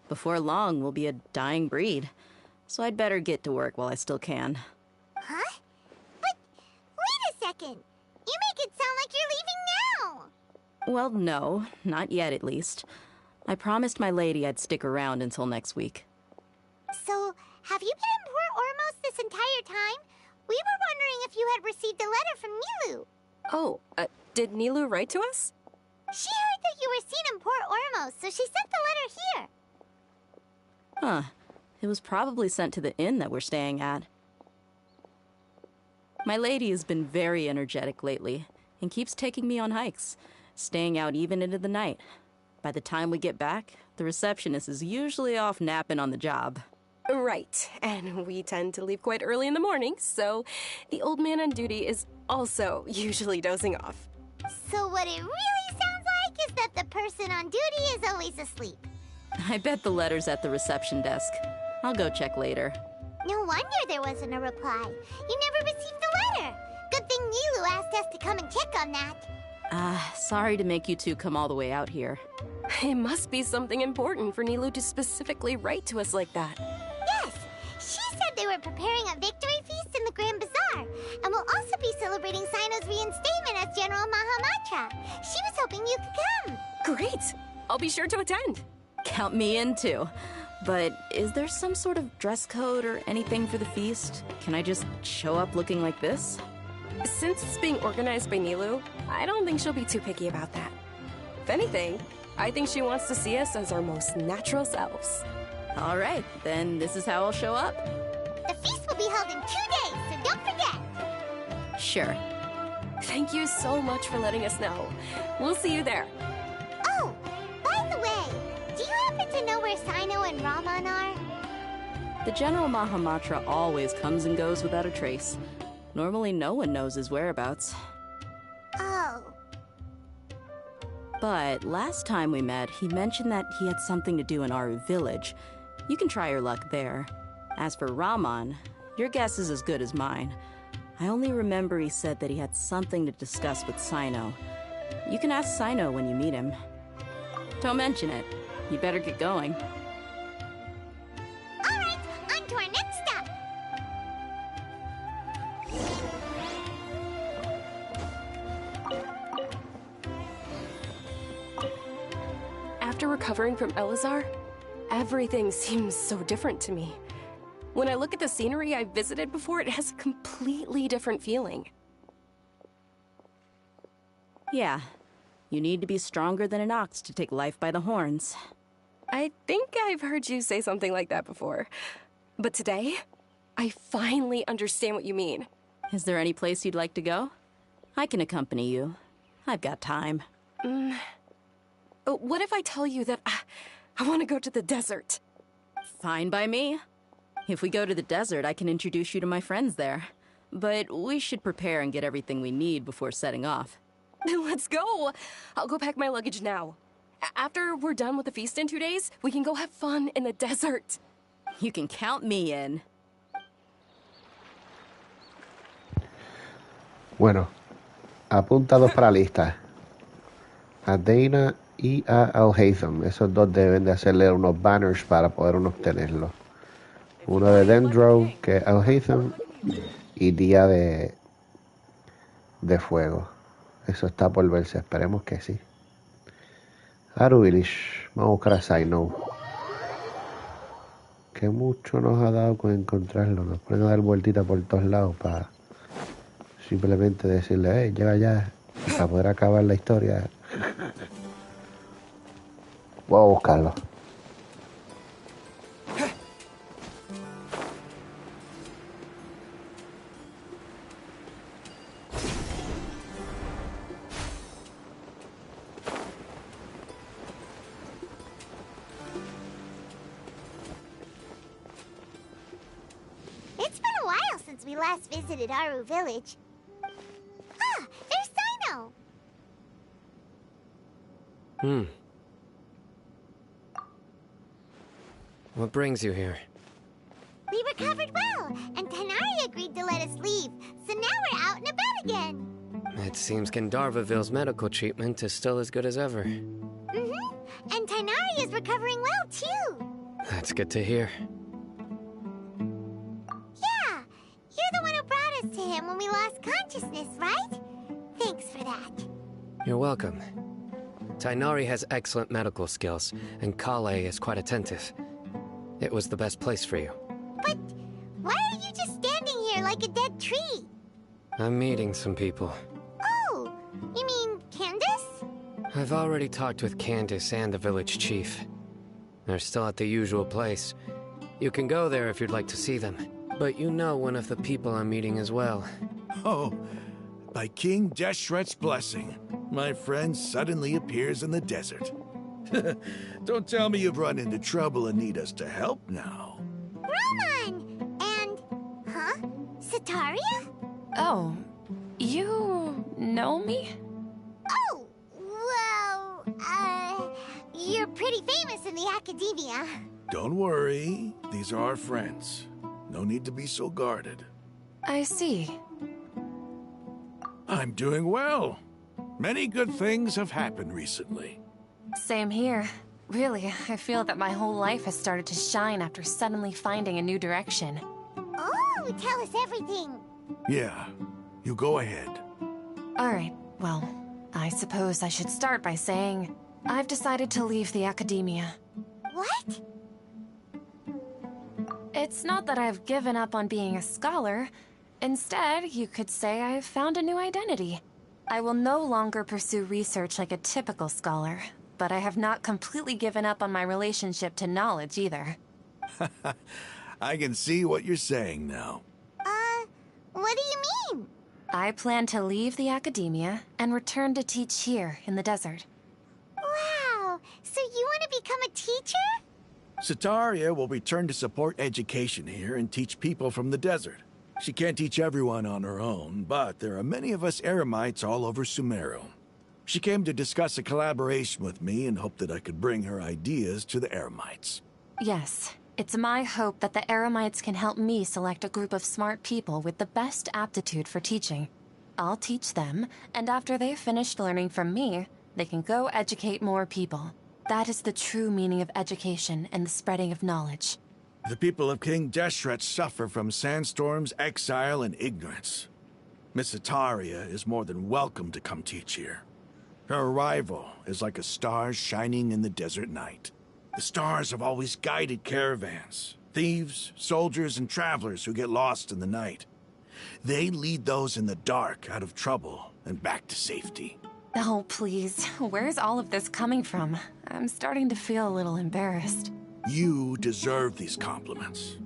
Before long, we'll be a dying breed. So I'd better get to work while I still can. Huh? But wait a second. You make it sound like you're leaving now. Well, no, not yet at least. I promised my lady I'd stick around until next week. So, have you been in Port Ormos this entire time? We were wondering if you had received a letter from Nilou. Oh, did Nilou write to us? She heard that you were seen in Port Ormos, so she sent the letter here. Huh. It was probably sent to the inn that we're staying at. My lady has been very energetic lately and keeps taking me on hikes, staying out even into the night. By the time we get back, the receptionist is usually off napping on the job. Right, and we tend to leave quite early in the morning, so the old man on duty is also usually dozing off. So what it really sounds like is that the person on duty is always asleep. I bet the letter's at the reception desk. I'll go check later. No wonder there wasn't a reply. You never received the letter. Good thing Nilou asked us to come and check on that. Sorry to make you two come all the way out here. It must be something important for Nilou to specifically write to us like that. Yes, she said they were preparing a victory feast in the Grand Bazaar, and will also be celebrating Sino's reinstatement as General Mahamatra. She was hoping you could come. Great! I'll be sure to attend. Count me in too. But is there some sort of dress code or anything for the feast? Can I just show up looking like this? Since it's being organized by Nilou, I don't think she'll be too picky about that. If anything, I think she wants to see us as our most natural selves. All right, then this is how I'll show up. The feast will be held in 2 days, so don't forget. Sure. Thank you so much for letting us know. We'll see you there. Oh, by the way, do you happen to know where Sino and Raman are? The General Mahamatra always comes and goes without a trace. Normally no one knows his whereabouts. Oh. But last time we met, he mentioned that he had something to do in Aru Village. You can try your luck there. As for Raman, your guess is as good as mine. I only remember he said that he had something to discuss with Sino. You can ask Sino when you meet him. Don't mention it. You better get going. Alright, on to our next stop. After recovering from Elazar, everything seems so different to me. When I look at the scenery I've visited before, it has a completely different feeling. Yeah. You need to be stronger than an ox to take life by the horns. I think I've heard you say something like that before. But today, I finally understand what you mean. Is there any place you'd like to go? I can accompany you. I've got time. What if I tell you that I want to go to the desert? Fine by me. If we go to the desert, I can introduce you to my friends there. But we should prepare and get everything we need before setting off. Let's go! I'll go pack my luggage now. After we're done with the feast in 2 days, we can go have fun in the desert. You can count me in. Bueno, apuntados para la lista. A Dana y a Alhaitham. Esos dos deben de hacerle unos banners para poder uno obtenerlos. Uno de Dendro, que es Alhaitham, y Día de Fuego. Eso está por verse, esperemos que sí. Aruvilish, vamos a buscar a Sino. Que mucho nos ha dado con encontrarlo. Nos ponen a dar vueltitas por todos lados para simplemente decirle, llega ya, para poder acabar la historia. Voy a buscarlo. It's been a while since we last visited Aru Village. Ah, there's Sino! What brings you here? We recovered well, and Tanari agreed to let us leave, so now we're out and about again. It seems Gandharvaville's medical treatment is still as good as ever. And Tanari is recovering well, too. That's good to hear. Yeah, you're the one who brought us to him when we lost consciousness, right? Thanks for that. You're welcome. Tainari has excellent medical skills, and Kale is quite attentive. It was the best place for you. But why are you just standing here like a dead tree? I'm meeting some people. Oh, you mean Candace? I've already talked with Candace and the village chief. They're still at the usual place. You can go there if you'd like to see them. But you know one of the people I'm meeting as well. Oh, by King Deshret's blessing, my friend suddenly appears in the desert. Don't tell me you've run into trouble and need us to help now. Roman! And... huh? Sataria? Oh, you know me? Oh, well, you're pretty famous in the academia. Don't worry, these are our friends. No need to be so guarded. I see. I'm doing well. Many good things have happened recently. Same here. Really, I feel that my whole life has started to shine after suddenly finding a new direction. Oh, tell us everything. Yeah, you go ahead. Alright, well, I suppose I should start by saying I've decided to leave the academia. What? It's not that I've given up on being a scholar. Instead, you could say I've found a new identity. I will no longer pursue research like a typical scholar, but I have not completely given up on my relationship to knowledge either. I can see what you're saying now. What do you mean? I plan to leave the academia and return to teach here in the desert. Wow, so you want to become a teacher? Sataria will return to support education here and teach people from the desert. She can't teach everyone on her own, but there are many of us eremites all over Sumeru. She came to discuss a collaboration with me and hoped that I could bring her ideas to the eremites. Yes, It's my hope that the Eremites can help me select a group of smart people with the best aptitude for teaching. I'll teach them, and after they've finished learning from me, they can go educate more people. That is the true meaning of education and the spreading of knowledge. The people of King Deshret suffer from sandstorms, exile, and ignorance. Miss Itaria is more than welcome to come teach here. Her arrival is like a star shining in the desert night. The stars have always guided caravans, thieves, soldiers, and travelers who get lost in the night. They lead those in the dark out of trouble and back to safety. Oh, please. Where's all of this coming from? I'm starting to feel a little embarrassed. You deserve these compliments.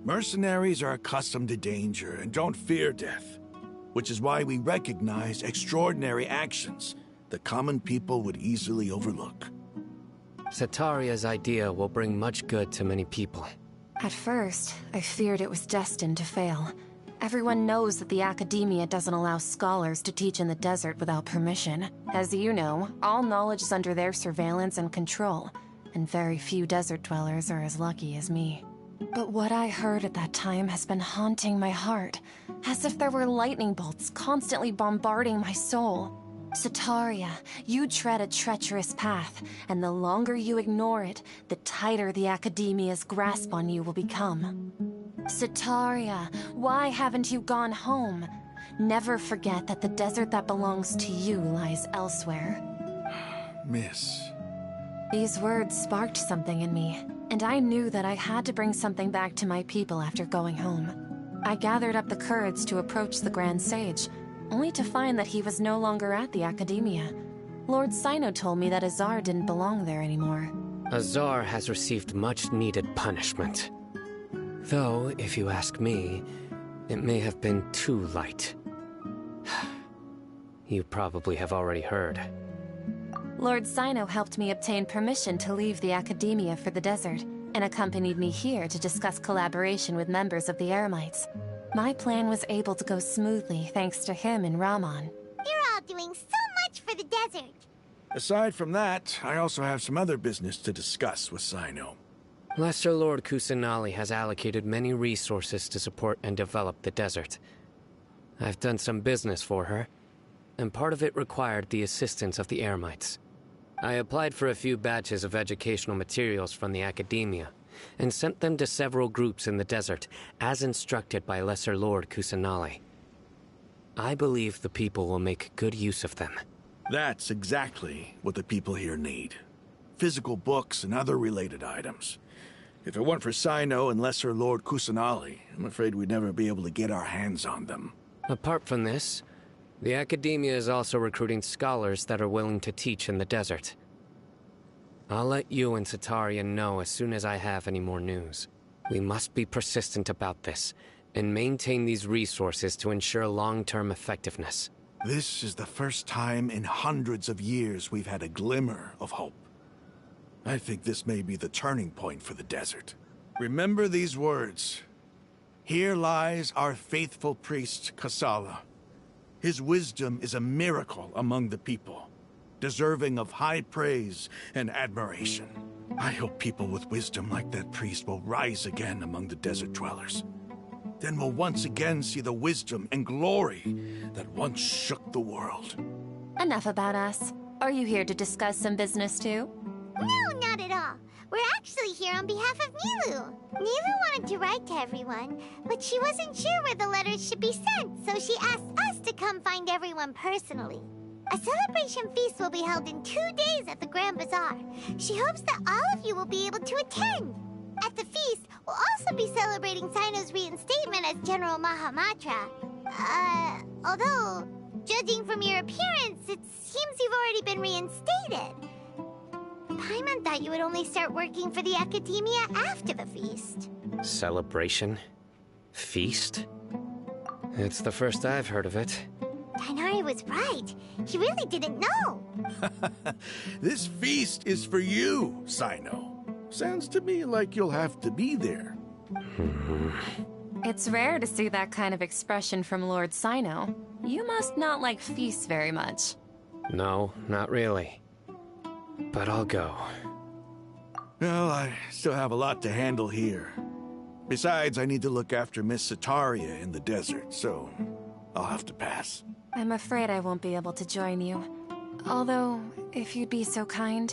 Mercenaries are accustomed to danger and don't fear death, which is why we recognize extraordinary actions that common people would easily overlook. Setaria's idea will bring much good to many people. At first, I feared it was destined to fail. Everyone knows that the Academia doesn't allow scholars to teach in the desert without permission. As you know, all knowledge is under their surveillance and control, and very few desert dwellers are as lucky as me. But what I heard at that time has been haunting my heart, as if there were lightning bolts constantly bombarding my soul. Setaria, you tread a treacherous path, and the longer you ignore it, the tighter the Academia's grasp on you will become. Setaria, why haven't you gone home? Never forget that the desert that belongs to you lies elsewhere. Miss. These words sparked something in me, and I knew that I had to bring something back to my people after going home. I gathered up the courage to approach the Grand Sage, only to find that he was no longer at the Academia. Lord Sino told me that Azar didn't belong there anymore. Azar has received much-needed punishment. Though, if you ask me, it may have been too light. You probably have already heard. Lord Sino helped me obtain permission to leave the Academia for the desert, and accompanied me here to discuss collaboration with members of the Eremites. My plan was able to go smoothly thanks to him and Rahman. You're all doing so much for the desert. Aside from that, I also have some other business to discuss with Sino. Lesser Lord Kusanali has allocated many resources to support and develop the desert. I've done some business for her, and part of it required the assistance of the Eremites. I applied for a few batches of educational materials from the Academia, and sent them to several groups in the desert, as instructed by Lesser Lord Kusanali. I believe the people will make good use of them. That's exactly what the people here need. Physical books and other related items. If it weren't for Sino and Lesser Lord Kusanali, I'm afraid we'd never be able to get our hands on them. Apart from this, the Academia is also recruiting scholars that are willing to teach in the desert. I'll let you and Setaria know as soon as I have any more news. We must be persistent about this, and maintain these resources to ensure long-term effectiveness. This is the first time in hundreds of years we've had a glimmer of hope. I think this may be the turning point for the desert. Remember these words. Here lies our faithful priest, Kasala. His wisdom is a miracle among the people, deserving of high praise and admiration. I hope people with wisdom like that priest will rise again among the desert dwellers. Then we'll once again see the wisdom and glory that once shook the world. Enough about us. Are you here to discuss some business too? No, not at all. We're actually here on behalf of Nilou. Nilou wanted to write to everyone, but she wasn't sure where the letters should be sent, so she asked us to come find everyone personally. A celebration feast will be held in 2 days at the Grand Bazaar. She hopes that all of you will be able to attend. At the feast, we'll also be celebrating Sino's reinstatement as General Mahamatra. Although, judging from your appearance, it seems you've already been reinstated. Paimon thought you would only start working for the Academia after the feast. Celebration? Feast? It's the first I've heard of it. Tighnari was right. He really didn't know. This feast is for you, Sino. Sounds to me like you'll have to be there. It's rare to see that kind of expression from Lord Sino. You must not like feasts very much. No, not really. But I'll go. Well, I still have a lot to handle here. Besides, I need to look after Miss Sataria in the desert, so I'll have to pass. I'm afraid I won't be able to join you. Although, if you'd be so kind,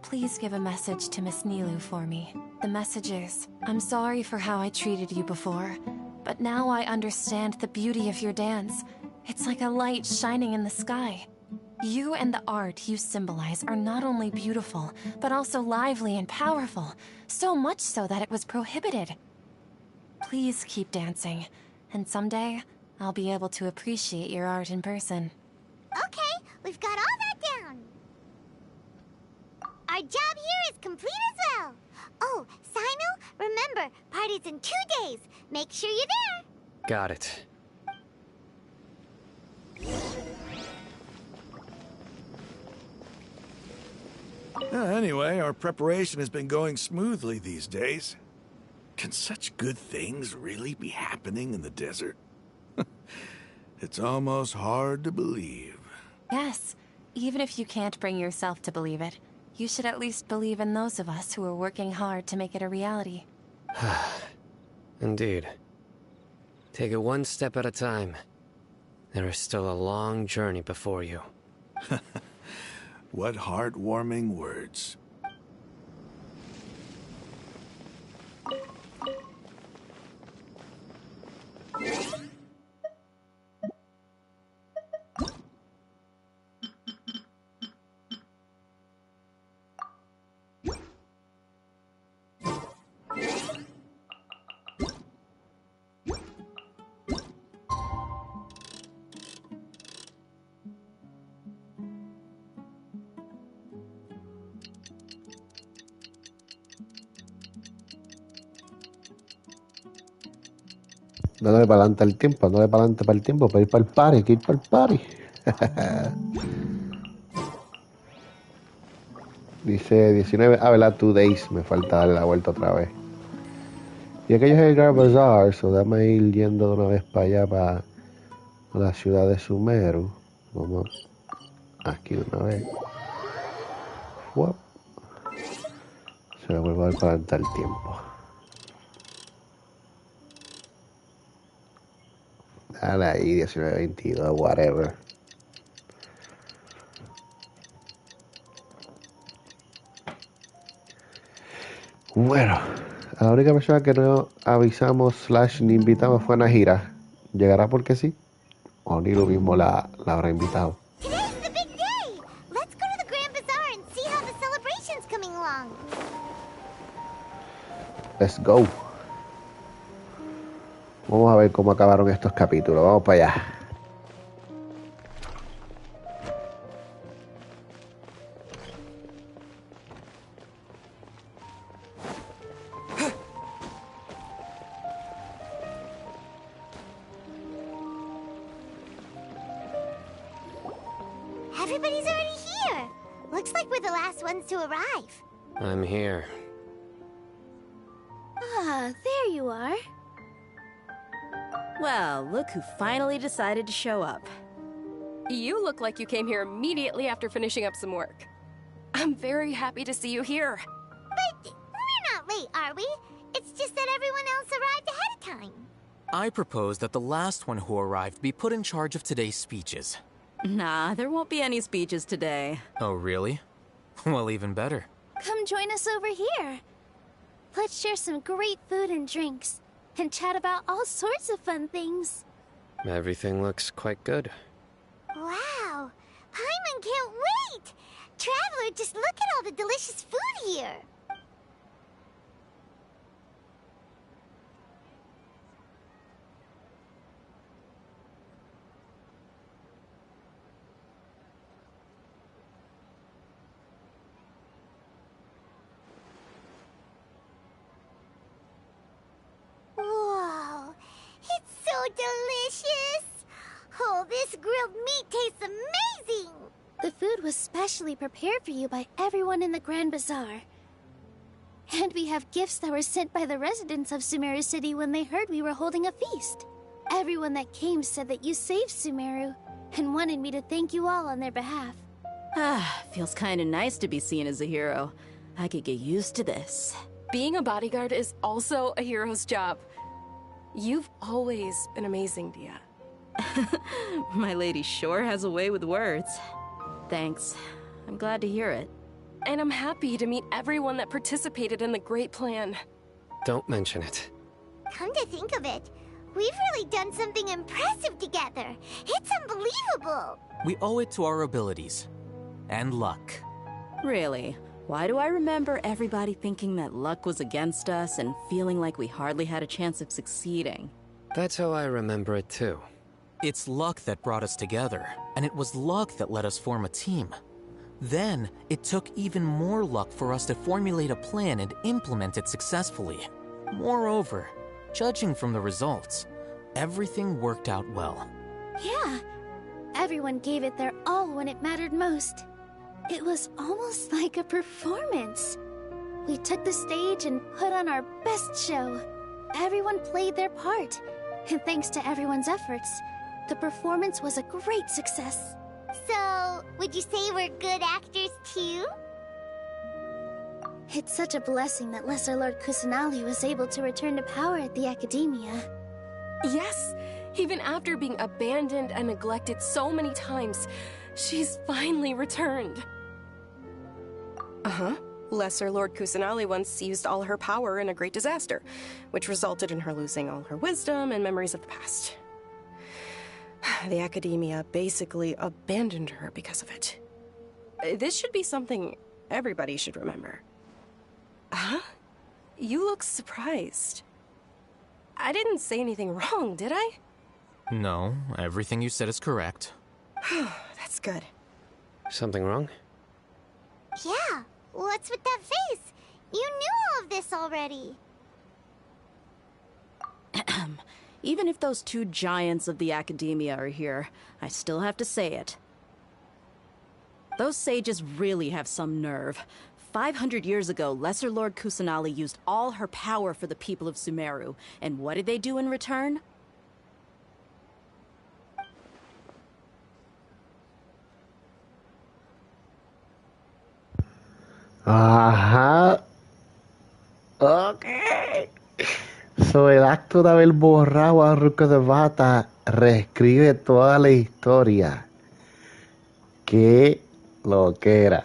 please give a message to Miss Nilou for me. The message is, I'm sorry for how I treated you before, but now I understand the beauty of your dance. It's like a light shining in the sky. You and the art you symbolize are not only beautiful, but also lively and powerful, so much so that it was prohibited. Please keep dancing, and someday I'll be able to appreciate your art in person. Okay, we've got all that down. Our job here is complete as well. Oh, Sino, remember, party's in 2 days. Make sure you're there. Got it. Anyway, our preparation has been going smoothly these days. Can such good things really be happening in the desert? It's almost hard to believe. Yes, even if you can't bring yourself to believe it, you should at least believe in those of us who are working hard to make it a reality. Indeed. Take it one step at a time. There is still a long journey before you. What heartwarming words. Dándole para adelante al tiempo, dándole para adelante para el tiempo, para ir para el party, que ir para el party. Dice 19, ¿verdad? 2 days, me falta darle la vuelta otra vez. Y aquello es el Grand Bazaar, so dame ir yendo de una vez para allá, para la ciudad de Sumeru. Vamos aquí de una vez. Fuap. Se le vuelvo a dar para adelantar el tiempo. Dale ahí, 1922, whatever. Bueno, la única persona que no avisamos / ni invitamos fue a Nahira. ¿Llegará porque sí? O ni lo mismo la habrá invitado. Today's the big day. Let's go to the Grand Bazaar and see how the celebration's coming along. Let's go. Vamos a ver cómo acabaron estos capítulos. Vamos para allá. Everybody's already here. Looks like we're the last ones to arrive. I'm here. Ah, there you are. Well, look who finally decided to show up. You look like you came here immediately after finishing up some work. I'm very happy to see you here. But we're not late, are we? It's just that everyone else arrived ahead of time. I propose that the last one who arrived be put in charge of today's speeches. Nah, there won't be any speeches today. Oh, really? Well, even better. Come join us over here. Let's share some great food and drinks, and chat about all sorts of fun things. Everything looks quite good. Wow! Paimon can't wait! Traveler, just look at all the delicious food here! Whoa! It's so delicious! Oh, this grilled meat tastes amazing! The food was specially prepared for you by everyone in the Grand Bazaar. And we have gifts that were sent by the residents of Sumeru City when they heard we were holding a feast. Everyone that came said that you saved Sumeru, and wanted me to thank you all on their behalf. Ah, feels kinda nice to be seen as a hero. I could get used to this. Being a bodyguard is also a hero's job. You've always been amazing, Dia. My lady sure has a way with words. Thanks. I'm glad to hear it. And I'm happy to meet everyone that participated in the great plan. Don't mention it. Come to think of it, we've really done something impressive together. It's unbelievable. We owe it to our abilities. And luck. Really? Why do I remember everybody thinking that luck was against us and feeling like we hardly had a chance of succeeding? That's how I remember it too. It's luck that brought us together, and it was luck that let us form a team. Then, it took even more luck for us to formulate a plan and implement it successfully. Moreover, judging from the results, everything worked out well. Yeah, everyone gave it their all when it mattered most. It was almost like a performance. We took the stage and put on our best show. Everyone played their part, and thanks to everyone's efforts, the performance was a great success. So, would you say we're good actors too? It's such a blessing that Lesser Lord Kusanali was able to return to power at the Academia. Yes, even after being abandoned and neglected so many times, she's finally returned. Uh-huh. Lesser Lord Kusanali once used all her power in a great disaster, which resulted in her losing all her wisdom and memories of the past. The Academia basically abandoned her because of it. This should be something everybody should remember. Huh? You look surprised. I didn't say anything wrong, did I? No, everything you said is correct. That's good. Something wrong? Yeah, what's with that face? You knew all of this already. Even if those two giants of the Academia are here, I still have to say it. Those sages really have some nerve. 500 years ago, Lesser Lord Kusanali used all her power for the people of Sumeru. And what did they do in return? Ajá. Ok. So, el acto de haber borrado a Ruka de Bata reescribe toda la historia. Qué lo que era.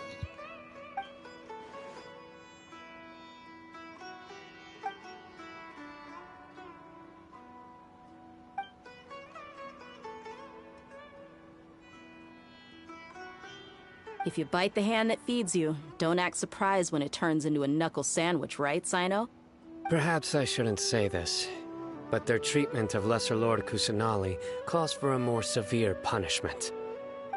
If you bite the hand that feeds you, don't act surprised when it turns into a knuckle sandwich, right, Sino? Perhaps I shouldn't say this, but their treatment of Lesser Lord Kusanali calls for a more severe punishment.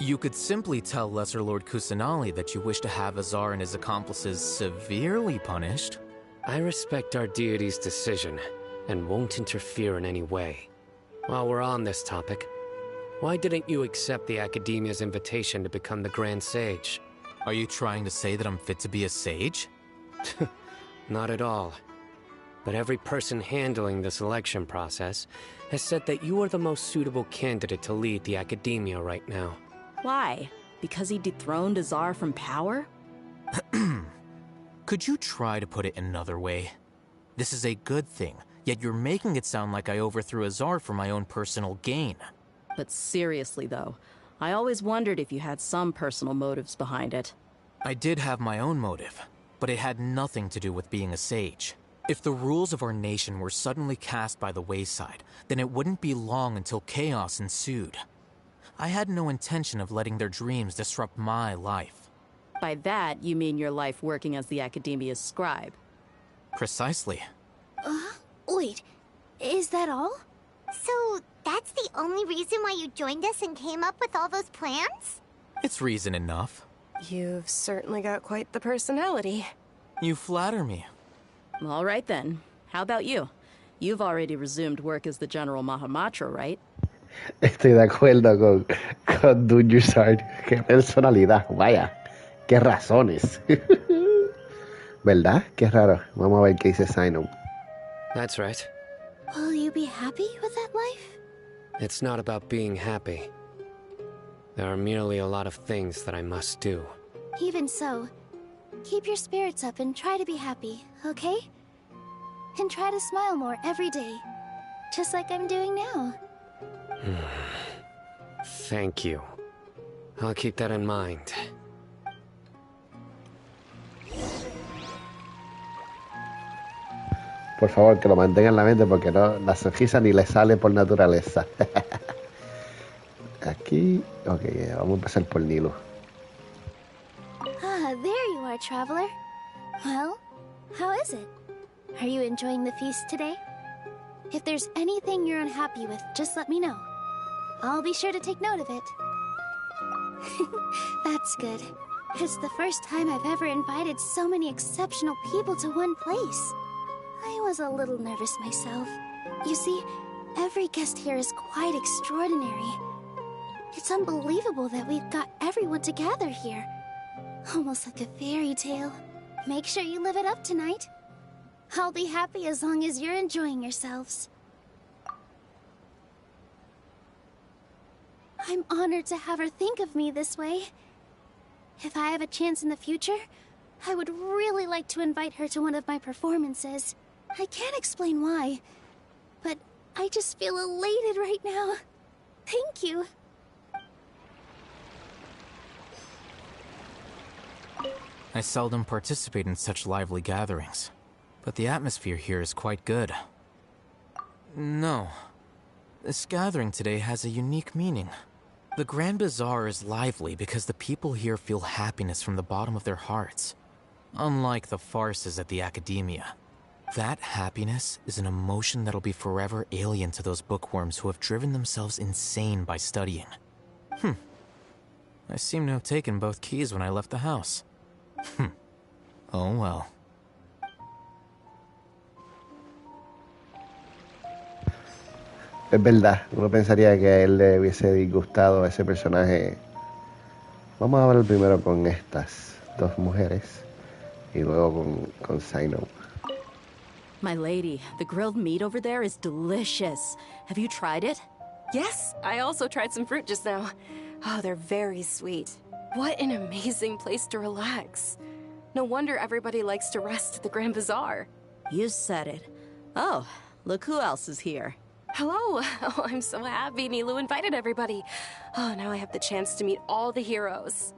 You could simply tell Lesser Lord Kusanali that you wish to have Azar and his accomplices severely punished. I respect our deity's decision, and won't interfere in any way. While we're on this topic, why didn't you accept the Academia's invitation to become the Grand Sage? Are you trying to say that I'm fit to be a sage? Not at all. But every person handling the selection process has said that you are the most suitable candidate to lead the Academia right now. Why? Because he dethroned Azar from power? Could you try to put it another way? This is a good thing, yet you're making it sound like I overthrew Azar for my own personal gain. But seriously, though, I always wondered if you had some personal motives behind it. I did have my own motive, but it had nothing to do with being a sage. If the rules of our nation were suddenly cast by the wayside, then it wouldn't be long until chaos ensued. I had no intention of letting their dreams disrupt my life. By that, you mean your life working as the Academia's scribe? Precisely. Wait, is that all? So, that's the only reason why you joined us and came up with all those plans? It's reason enough. You've certainly got quite the personality. You flatter me. All right then. How about you? You've already resumed work as the General Mahamatra, right? Estoy de acuerdo con Dunyusard. Qué personalidad, vaya. Qué razones. ¿Verdad? Qué raro. Vamos a ver qué dice Sino. That's right. Will you be happy with that life? It's not about being happy. There are merely a lot of things that I must do. Even so, Keep your spirits up and try to be happy, okay? And try to smile more every day. Just like I'm doing now. Thank you. I'll keep that in mind. Por favor, que lo mantenga en la mente porque no, la sonrisa ni le sale por naturaleza. Aquí, ok, vamos a empezar por Nilou. Ah, there you are, traveler. Well, how is it? Are you enjoying the feast today? If there's anything you're unhappy with, just let me know. I'll be sure to take note of it. That's good. It's the first time I've ever invited so many exceptional people to one place. I was a little nervous myself. You see, every guest here is quite extraordinary. It's unbelievable that we've got everyone together here. Almost like a fairy tale. Make sure you live it up tonight. I'll be happy as long as you're enjoying yourselves. I'm honored to have her think of me this way. If I have a chance in the future, I would really like to invite her to one of my performances. I can't explain why, but I just feel elated right now. Thank you. I seldom participate in such lively gatherings, but the atmosphere here is quite good. No. This gathering today has a unique meaning. The Grand Bazaar is lively because the people here feel happiness from the bottom of their hearts. Unlike the farces at the Academia. That happiness is an emotion that'll be forever alien to those bookworms who have driven themselves insane by studying. I seem to have taken both keys when I left the house. Oh well. Es verdad, uno pensaría que a él le hubiese disgustado a ese personaje. Vamos a hablar primero con estas dos mujeres y luego con Sino. My lady, the grilled meat over there is delicious. Have you tried it? Yes, I also tried some fruit just now. Oh, they're very sweet. What an amazing place to relax. No wonder everybody likes to rest at the Grand Bazaar. You said it. Oh, look who else is here. Hello. Oh, I'm so happy Nilou invited everybody. Oh, now I have the chance to meet all the heroes.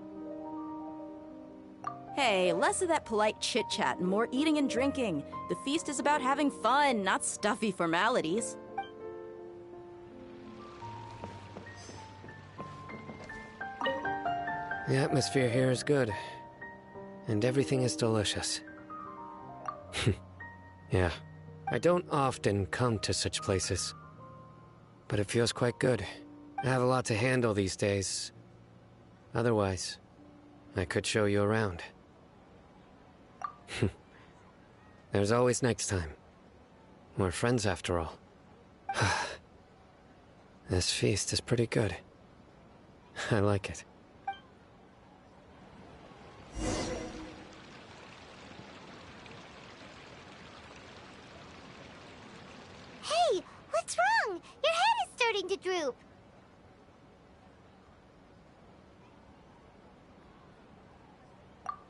Hey, less of that polite chit-chat and more eating and drinking. The feast is about having fun, not stuffy formalities. The atmosphere here is good. And everything is delicious. Yeah, I don't often come to such places. But it feels quite good. I have a lot to handle these days. Otherwise, I could show you around. There's always next time. We're friends after all. This feast is pretty good. I like it. Hey, what's wrong? Your head is starting to droop.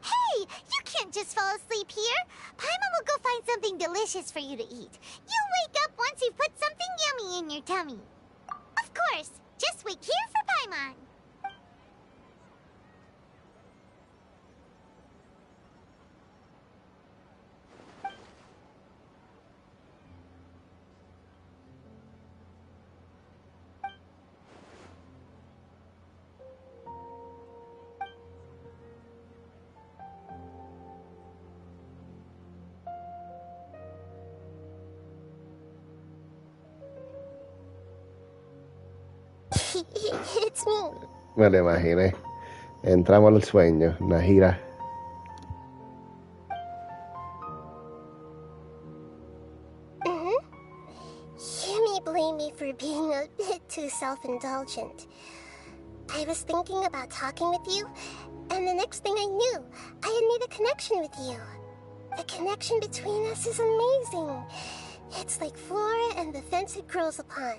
Hey, you can't just fall asleep here. Paimon will go find something delicious for you to eat. You'll wake up once you've put something yummy in your tummy. Of course, just wait here for Paimon. It's me. Me lo imaginé. Entramos al sueño, Nahira. You may blame me for being a bit too self-indulgent. I was thinking about talking with you, and the next thing I knew, I had made a connection with you. The connection between us is amazing. It's like flora and the fence it grows upon.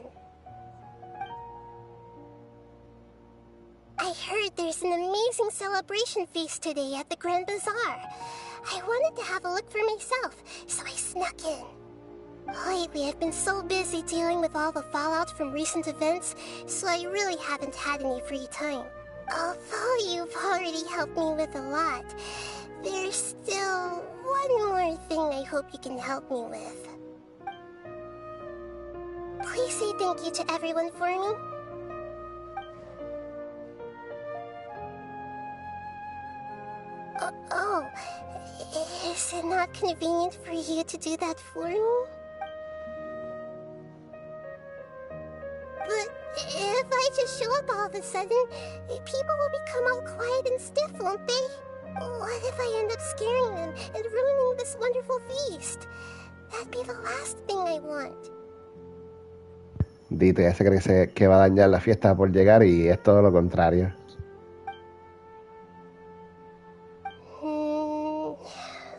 I heard there's an amazing celebration feast today at the Grand Bazaar. I wanted to have a look for myself, so I snuck in. Lately, I've been so busy dealing with all the fallout from recent events, so I really haven't had any free time. Although you've already helped me with a lot, there's still one more thing I hope you can help me with. Please say thank you to everyone for me. Oh, is it not convenient for you to do that for me? But if I just show up all of a sudden, people will become all quiet and stiff, won't they? What if I end up scaring them and ruining this wonderful feast? That'd be the last thing I want. Dito ya se cree que va a dañar la fiesta por llegar y es todo lo contrario.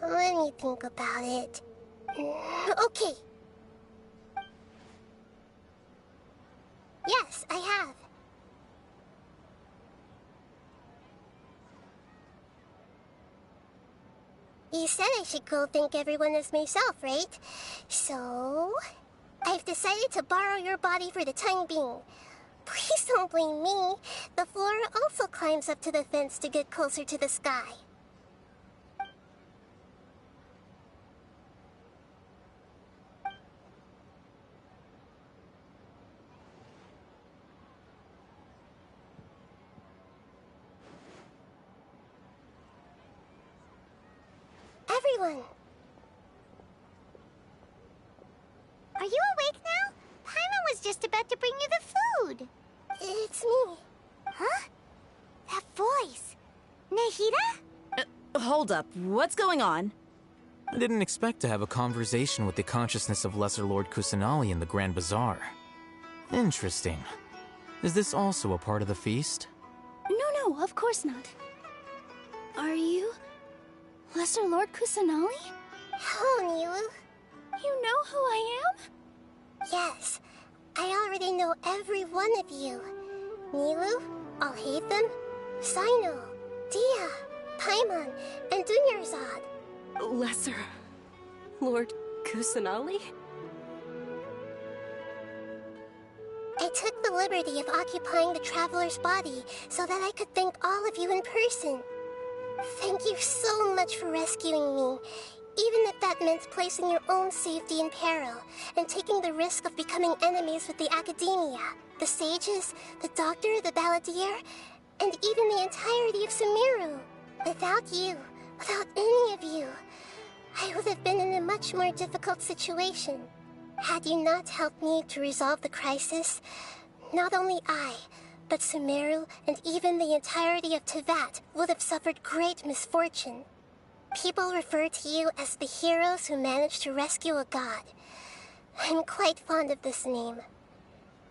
Let me think about it. Okay. Yes, I have. You said I should go thank everyone as myself, right? So, I've decided to borrow your body for the time being. Please don't blame me. The flora also climbs up to the fence to get closer to the sky. Everyone! Are you awake now? Paimon was just about to bring you the food. It's me. Huh? That voice. Nahida? Hold up. What's going on? I didn't expect to have a conversation with the consciousness of Lesser Lord Kusanali in the Grand Bazaar. Interesting. Is this also a part of the feast? No, of course not. Are you Lesser Lord Kusanali? Hello, Nilou. You know who I am? Yes, I already know every one of you. Nilou, Alhaitham, Sino, Dia, Paimon, and Dunyarzad. Lesser Lord Kusanali? I took the liberty of occupying the Traveler's body so that I could thank all of you in person. Thank you so much for rescuing me, even if that meant placing your own safety in peril and taking the risk of becoming enemies with the Academia, the sages, the doctor, the balladeer, and even the entirety of Sumeru. Without you, without any of you, I would have been in a much more difficult situation. Had you not helped me to resolve the crisis, not only I, but Sumeru and even the entirety of Teyvat would have suffered great misfortune. People refer to you as the heroes who managed to rescue a god. I'm quite fond of this name.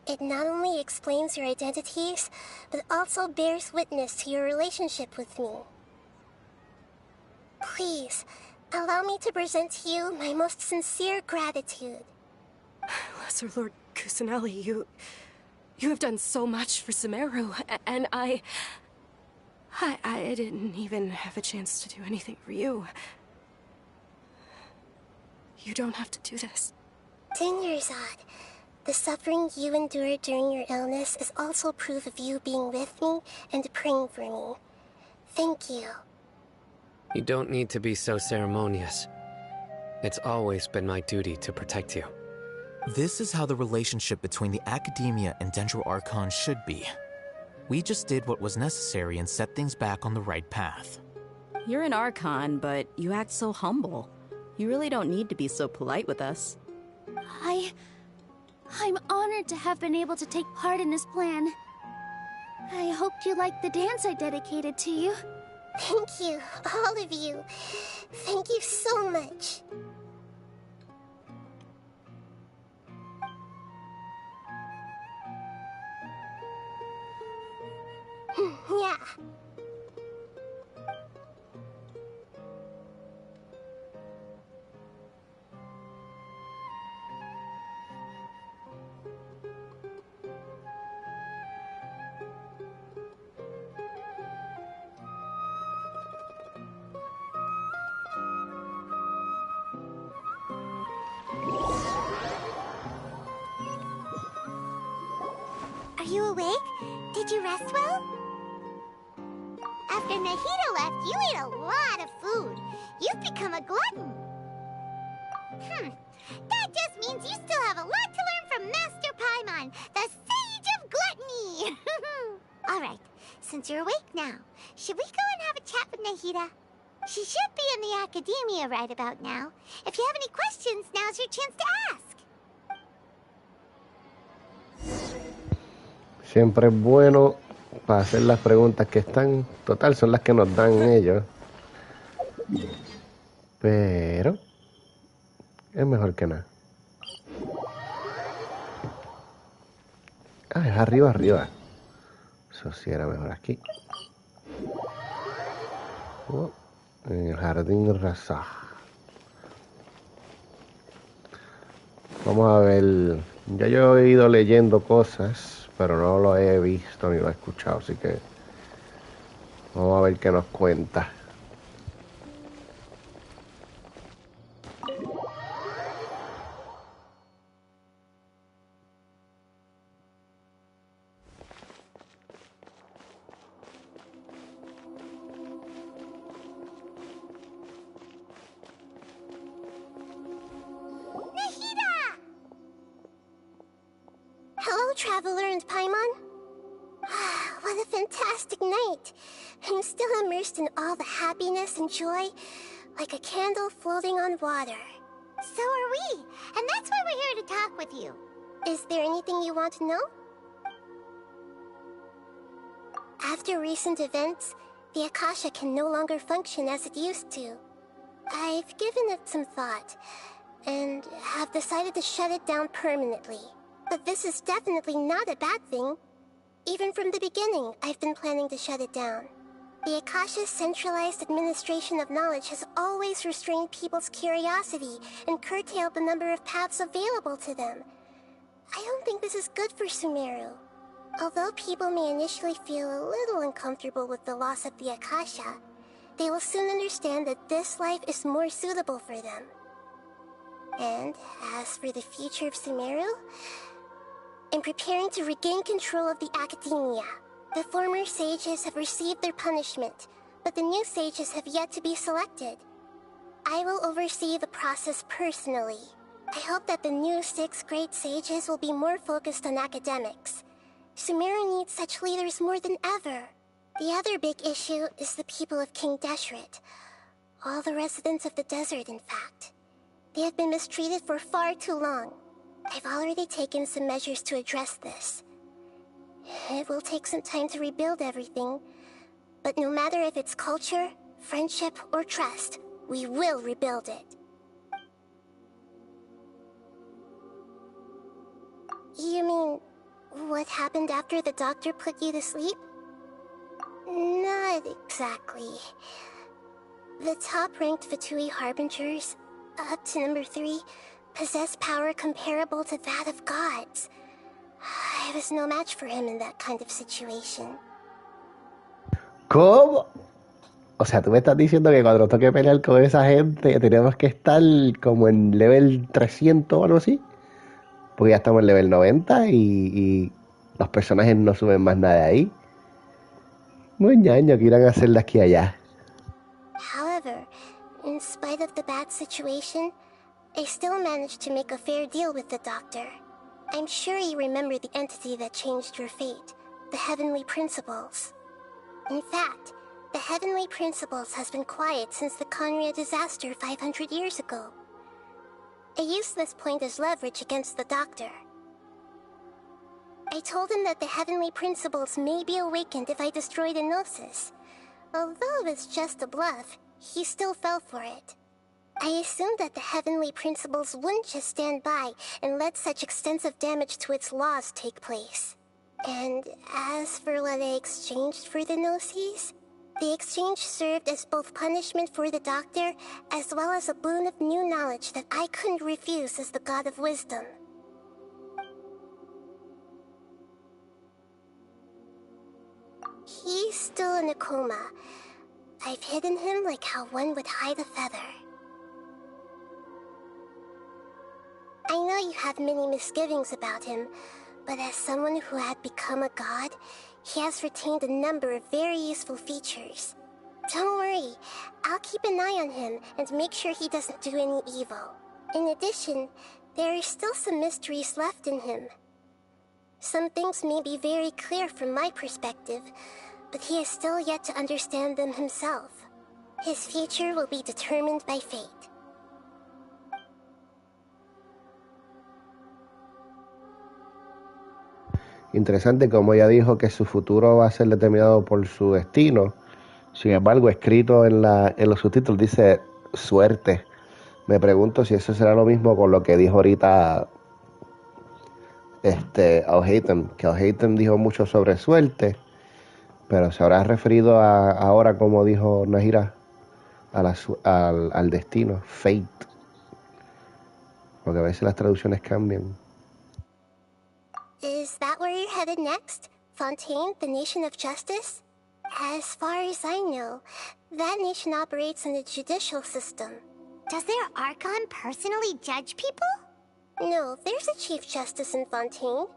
It not only explains your identities, but also bears witness to your relationship with me. Please, allow me to present to you my most sincere gratitude. Lesser Lord Kusanali, you have done so much for Sumeru, and I didn't even have a chance to do anything for you. You don't have to do this. Dunyarzad, the suffering you endured during your illness is also proof of you being with me and praying for me. Thank you. You don't need to be so ceremonious. It's always been my duty to protect you. This is how the relationship between the Academia and Dendro Archon should be. We just did what was necessary and set things back on the right path. You're an Archon, but you act so humble. You really don't need to be so polite with us. I'm honored to have been able to take part in this plan. I hoped you liked the dance I dedicated to you. Thank you, all of you. Thank you so much. Yeah. you awake? Did you rest well? After Nahida left, you ate a lot of food. You've become a glutton. That just means you still have a lot to learn from Master Paimon, the Sage of Gluttony! Alright, since you're awake now, should we go and have a chat with Nahida? She should be in the academia right about now. If you have any questions, now's your chance to ask. Siempre es bueno para hacer las preguntas que están. Total, son las que nos dan ellos. Pero es mejor que nada. Ah, es arriba, arriba. Eso sí era mejor aquí. Oh, en el jardín Razaj. Vamos a ver. Ya yo he ido leyendo cosas, pero no lo he visto ni lo he escuchado, así que vamos a ver qué nos cuenta. Hello, Traveler and Paimon. What a fantastic night. I'm still immersed in all the happiness and joy, like a candle floating on water. So are we, and that's why we're here to talk with you. Is there anything you want to know? After recent events, the Akasha can no longer function as it used to. I've given it some thought, and have decided to shut it down permanently. But this is definitely not a bad thing. Even from the beginning, I've been planning to shut it down. The Akasha's centralized administration of knowledge has always restrained people's curiosity and curtailed the number of paths available to them. I don't think this is good for Sumeru. Although people may initially feel a little uncomfortable with the loss of the Akasha, they will soon understand that this life is more suitable for them. And as for the future of Sumeru, I'm preparing to regain control of the academia. The former sages have received their punishment, but the new sages have yet to be selected. I will oversee the process personally. I hope that the new 6 great sages will be more focused on academics. Sumeru needs such leaders more than ever. The other big issue is the people of King Deshret. All the residents of the desert, in fact. They have been mistreated for far too long. I've already taken some measures to address this. It will take some time to rebuild everything, but no matter if it's culture, friendship, or trust, we will rebuild it. You mean, what happened after the doctor put you to sleep? Not exactly. The top-ranked Fatui Harbingers, up to number 3, possess power comparable to that of gods. I was no match for him in that kind of situation. ¿Cómo? O sea, tú me estás diciendo que cuando toque pelear con esa gente tenemos que estar como en level 300 o algo así. Porque ya estamos en level 90 y los personajes no suben más nada de ahí. Muy ñaño que irán a hacer de aquí a allá. However, in spite of the bad situation, I still managed to make a fair deal with the doctor. I'm sure you remember the entity that changed your fate, the Heavenly Principles. In fact, the Heavenly Principles has been quiet since the Conria disaster 500 years ago. I used this point as leverage against the doctor. I told him that the Heavenly Principles may be awakened if I destroy the Gnosis. Although it's just a bluff, he still fell for it. I assumed that the Heavenly Principles wouldn't just stand by and let such extensive damage to its laws take place. And as for what I exchanged for the Gnosis, the exchange served as both punishment for the doctor, as well as a boon of new knowledge that I couldn't refuse as the God of Wisdom. He's still in a coma. I've hidden him like how one would hide a feather. I know you have many misgivings about him, But as someone who had become a god, he has retained a number of very useful features. Don't worry, I'll keep an eye on him and make sure he doesn't do any evil. In addition, there are still some mysteries left in him. Some things may be very clear from my perspective, but he has still yet to understand them himself. His future will be determined by fate. Interesante como ella dijo que su futuro va a ser determinado por su destino. Sin embargo, escrito en los subtítulos dice suerte. Me pregunto si eso será lo mismo con lo que dijo ahorita Al-Haytham, que Al-Haytham dijo mucho sobre suerte, pero se habrá referido ahora, como dijo Nahira, al destino, fate. Porque a veces las traducciones cambian. Is that where you're headed next? Fontaine, the nation of justice? As far as I know, that nation operates in a judicial system. Does their Archon personally judge people? No, there's a Chief Justice in Fontaine.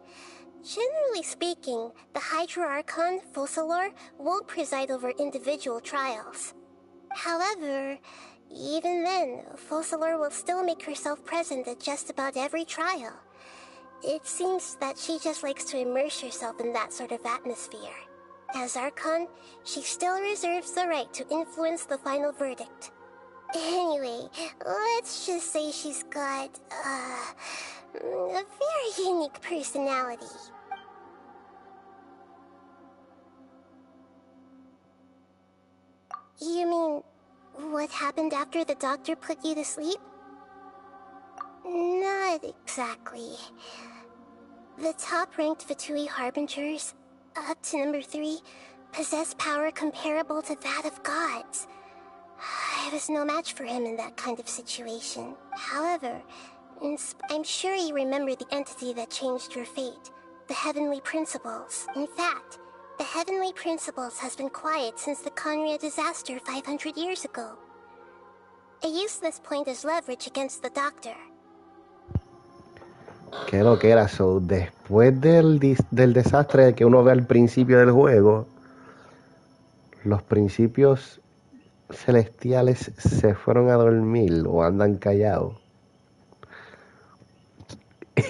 Generally speaking, the Hydra Archon, Focalor, won't preside over individual trials. However, even then, Focalor will still make herself present at just about every trial. It seems that she just likes to immerse herself in that sort of atmosphere. As Archon, she still reserves the right to influence the final verdict. Anyway, let's just say she's got, a very unique personality. You mean, what happened after the doctor put you to sleep? Not exactly. The top-ranked Vitui Harbingers, up to number 3, possess power comparable to that of gods. I was no match for him in that kind of situation. However, I'm sure you remember the entity that changed your fate, the Heavenly Principles. In fact, the Heavenly Principles has been quiet since the Conria disaster 500 years ago. I used this point as leverage against the Doctor. Qué lo que era eso. Después del desastre que uno ve al principio del juego, los principios celestiales se fueron a dormir o andan callados.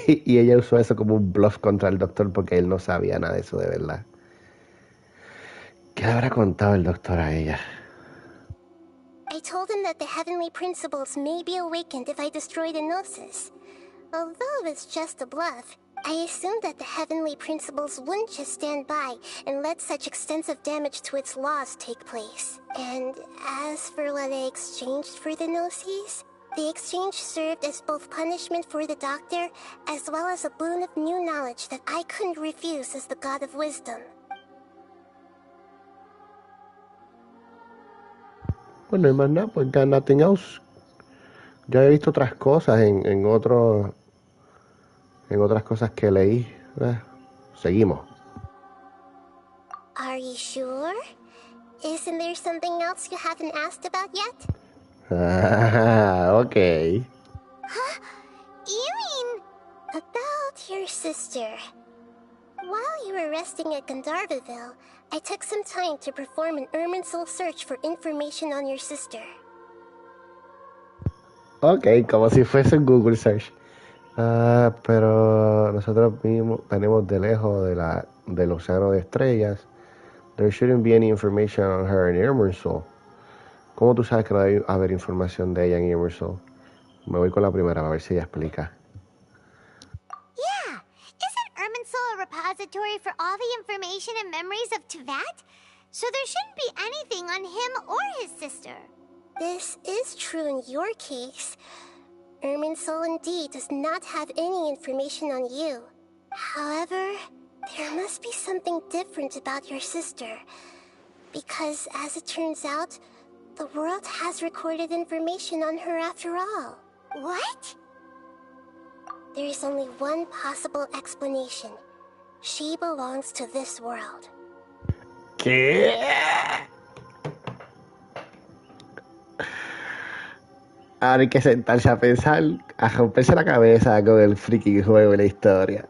Y ella usó eso como un bluff contra el doctor porque él no sabía nada de eso de verdad. ¿Qué le habrá contado el doctor a ella? I told him that the Heavenly Principles may be awakened if I destroy the Gnosis. Although it's just a bluff, I assumed that the Heavenly Principles wouldn't just stand by and let such extensive damage to its laws take place. And as for what I exchanged for the Gnosis, the exchange served as both punishment for the Doctor, as well as a boon of new knowledge that I couldn't refuse as the God of Wisdom. Bueno, y más nada, pues got nothing else. Yo he visto otras cosas en otras cosas que leí. Seguimos. Are you sure? Isn't there something else you haven't asked about yet? Okay. Huh? You mean... About your sister. While you were resting at Gandharvaville, I took some time to perform an Irminsul search for information on your sister. Ok, como si fuese un Google search. Pero nosotros mismos tenemos de lejos del océano de estrellas. There shouldn't be any information on her in Irminsul. ¿Cómo tú sabes que no debe haber información de ella en Irminsul? Me voy con la primera a ver si ella explica. Yeah! Isn't Irminsul a repository for all the information and memories of Tevat? So there shouldn't be anything on him or his sister. This is true in your case. Irminsul indeed does not have any information on you. However, there must be something different about your sister. Because, as it turns out, the world has recorded information on her after all. What? There is only one possible explanation. She belongs to this world. ¿Qué? Ahora hay que sentarse a pensar, a romperse la cabeza con el freaking juego y la historia.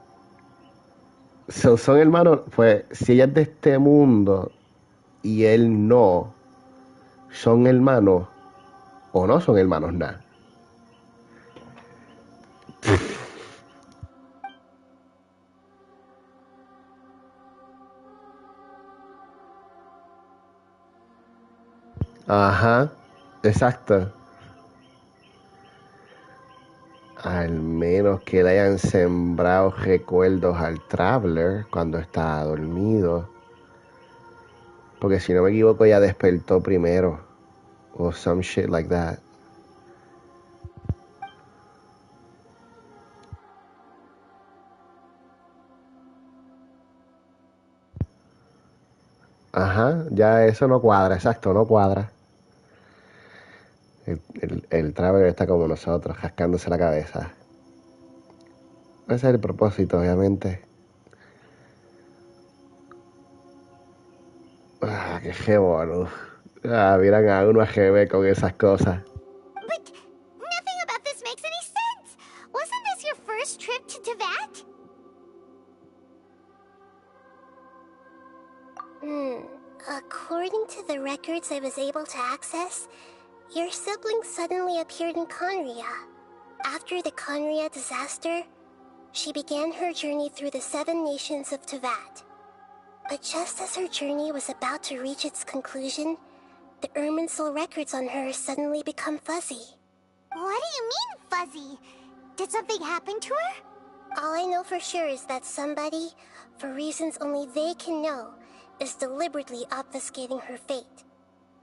Son hermanos, pues si ella es de este mundo y él no, ¿son hermanos o no son hermanos nada? Ajá, exacto. Al menos que le hayan sembrado recuerdos al Traveler cuando estaba dormido. Porque si no me equivoco, ella despertó primero. O some shit like that. Ajá, ya eso no cuadra, exacto, no cuadra. El Traveler está como nosotros, rascándose la cabeza. Ese es el propósito, obviamente. Ah, qué jebolo. Ah, miran a uno a jebe con esas cosas. But nothing about this makes any sense. Wasn't this your first trip to Teyvat? According to the records I was able to access, your sibling suddenly appeared in Conria. After the Conria disaster, she began her journey through the 7 nations of Teyvat. But just as her journey was about to reach its conclusion, the Irminsul records on her suddenly become fuzzy. What do you mean, fuzzy? Did something happen to her? All I know for sure is that somebody, for reasons only they can know, is deliberately obfuscating her fate.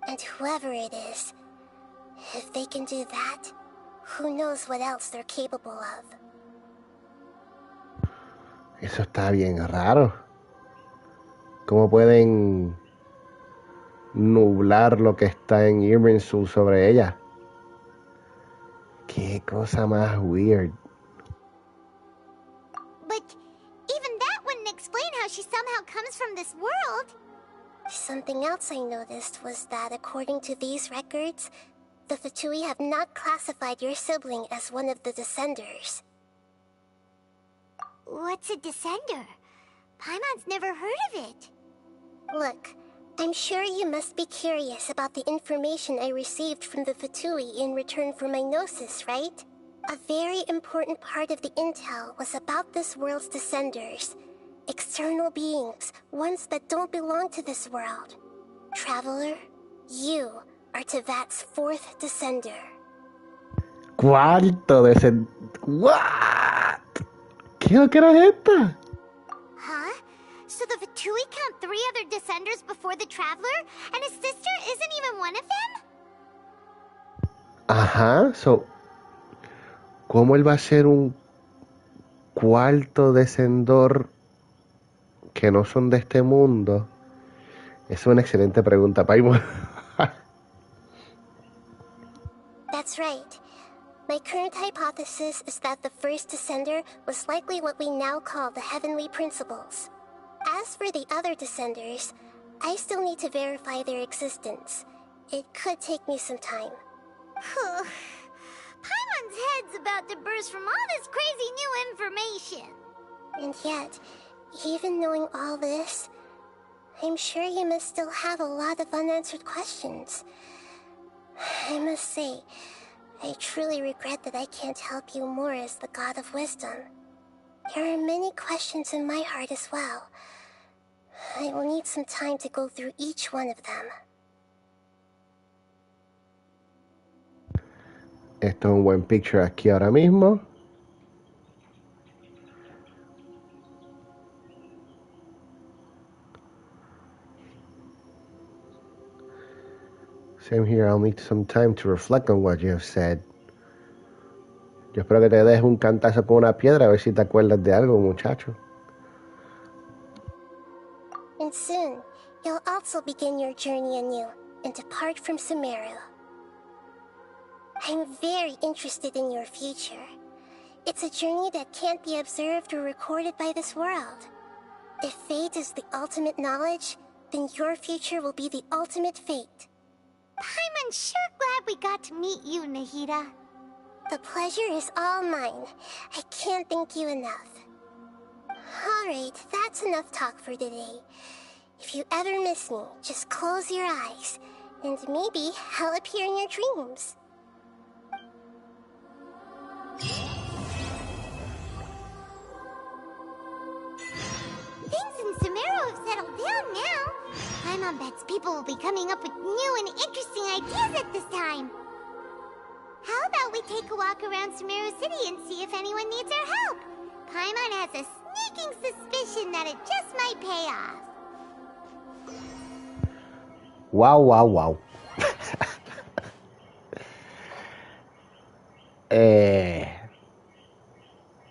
And whoever it is, if they can do that, who knows what else they're capable of. Eso está bien raro. ¿Cómo pueden nublar lo que está en Irminsul sobre ella? Qué cosa más weird. But even that wouldn't explain how she somehow comes from this world. Something else I noticed was that according to these records, the Fatui have not classified your sibling as one of the Descenders. What's a descender? Paimon's never heard of it. Look, I'm sure you must be curious about the information I received from the Fatui in return for my gnosis, right? A very important part of the intel was about this world's Descenders. External beings, ones that don't belong to this world. Traveler, you are Teyvat's 4th Descender. Cuarto What? ¿Qué era esta? Huh? So the Fatui count 3 other descenders before the Traveler, and his sister isn't even one of them? Ajá, ¿cómo él va a ser un cuarto descendor que no son de este mundo? Es una excelente pregunta, Paimon. That's right. My current hypothesis is that the first Descender was likely what we now call the Heavenly Principles. As for the other Descenders, I still need to verify their existence. It could take me some time. Paimon's head's about to burst from all this crazy new information. And yet, even knowing all this, I'm sure you must still have a lot of unanswered questions. I must say, I truly regret that I can't help you more as the God of Wisdom. There are many questions in my heart as well. I will need some time to go through each one of them. Esto es un buen picture aquí ahora mismo. Same here, I'll need some time to reflect on what you have said. Yo espero que te des un cantazo con una piedra a ver si te acuerdas de algo, muchacho. And soon, you'll also begin your journey anew and depart from Sumeru. I'm very interested in your future. It's a journey that can't be observed or recorded by this world. If fate is the ultimate knowledge, then your future will be the ultimate fate. Paimon's sure glad we got to meet you, Nahida. The pleasure is all mine. I can't thank you enough. Alright, that's enough talk for today. If you ever miss me, just close your eyes, and maybe I'll appear in your dreams. Things in Sumeru have settled down now. Paimon bets people will be coming up with new and interesting ideas at this time. How about we take a walk around Sumeru City and see if anyone needs our help? Paimon has a sneaking suspicion that it just might pay off. Wow, wow, wow.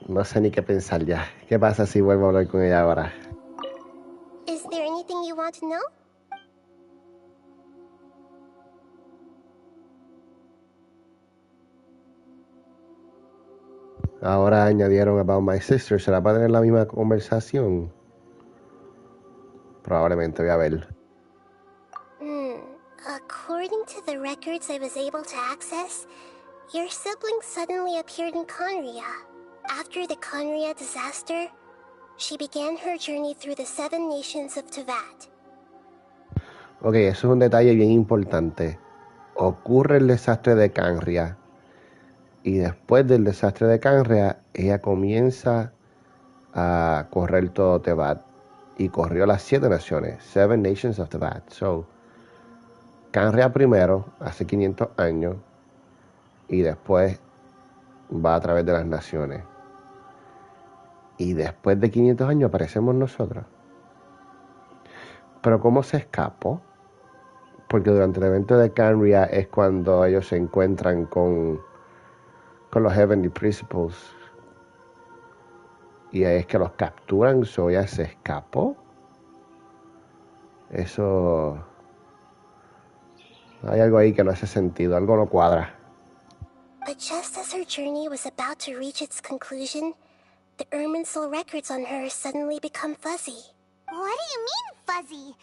No sé ni qué pensar ya. ¿Qué pasa si vuelvo a hablar con ella ahora? Is there anything you want to know? Ahora añadieron About My Sister. ¿Será para tener la misma conversación? Probablemente, voy a ver. According to the records I was able to access, your sibling suddenly appeared in Conria. After the Conria disaster, she began her journey through the 7 nations of Tevat. Ok, eso es un detalle bien importante. Ocurre el desastre de Canria. Y después del desastre de Canria, ella comienza a correr todo Tevat. Y corrió las 7 naciones. 7 nations of Tevat. So, Canria primero, hace 500 años. Y después va a través de las naciones. Y después de 500 años aparecemos nosotros. Pero ¿cómo se escapó? Porque durante el evento de Canria es cuando ellos se encuentran con los Heavenly Principles. Y ahí es que los capturan, so ella se escapó. Eso... Hay algo ahí que no hace sentido, algo no cuadra. But just as her journey was about to reach its conclusion, the Irminsul records on her suddenly become fuzzy. What do you mean, fuzzy?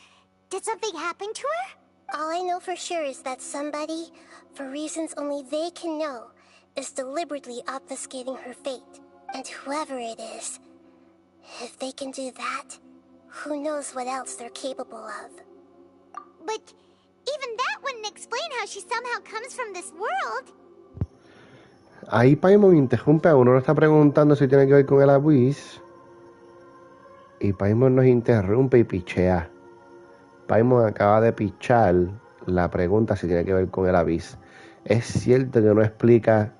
Did something happen to her? All I know for sure is that somebody, for reasons only they can know, is deliberately obfuscating her fate. And whoever it is, if they can do that, who knows what else they're capable of. But even that wouldn't explain how she somehow comes from this world. Ahí Paimon interrumpe a uno, nos está preguntando si tiene que ver con el Abyss. Y Paimon nos interrumpe y pichea. Paimon acaba de pichar la pregunta si tiene que ver con el Abyss. Es cierto que no explica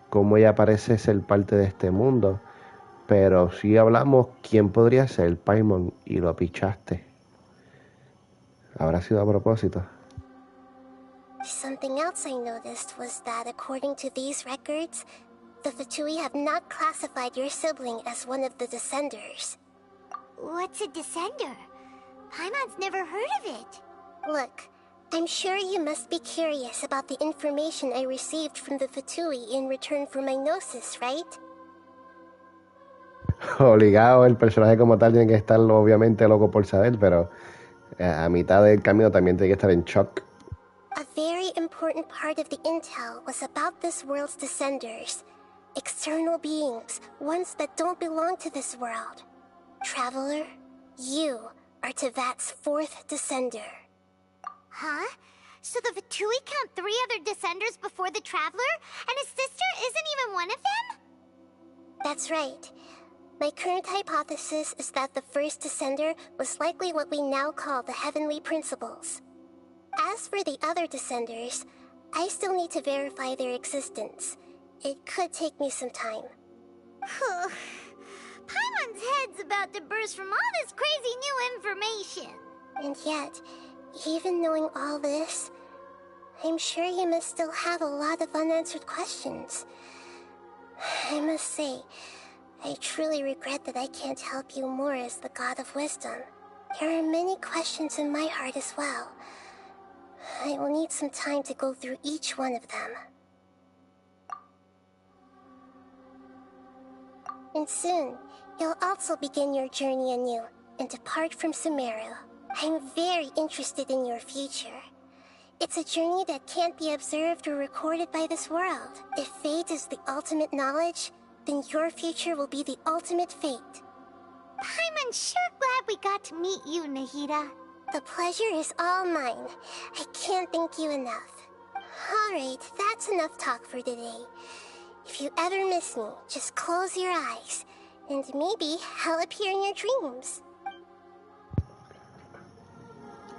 cómo ella parece ser parte de este mundo, pero si hablamos quién podría ser Paimon y lo pichaste. ¿Habrá sido a propósito? Something else I noticed was that according to these records, the Fatui have not classified your sibling as one of the Descenders. What's a Descender? Paimon's never heard of it. Look, I'm sure you must be curious about the information I received from the Fatui in return for my gnosis, right? Obligado, el personaje como tal tiene que estar obviamente loco por saber, pero a mitad del camino también tiene que estar en shock. A very important part of the intel was about this world's Descenders. External beings, ones that don't belong to this world. Traveler, you are Tevat's 4th Descender. Huh? So the Fatui count 3 other Descenders before the Traveler, and his sister isn't even one of them? That's right. My current hypothesis is that the first Descender was likely what we now call the Heavenly Principles. As for the other Descenders, I still need to verify their existence. It could take me some time. Paimon's head's about to burst from all this crazy new information. And yet, even knowing all this, I'm sure you must still have a lot of unanswered questions. I must say, I truly regret that I can't help you more as the God of Wisdom. There are many questions in my heart as well. I will need some time to go through each one of them. And soon, you'll also begin your journey anew and depart from Sumeru. I'm very interested in your future. It's a journey that can't be observed or recorded by this world. If fate is the ultimate knowledge, then your future will be the ultimate fate. Paimon's sure glad we got to meet you, Nahida. The pleasure is all mine. I can't thank you enough. Alright, that's enough talk for today. If you ever miss me, just close your eyes. And maybe I'll appear in your dreams.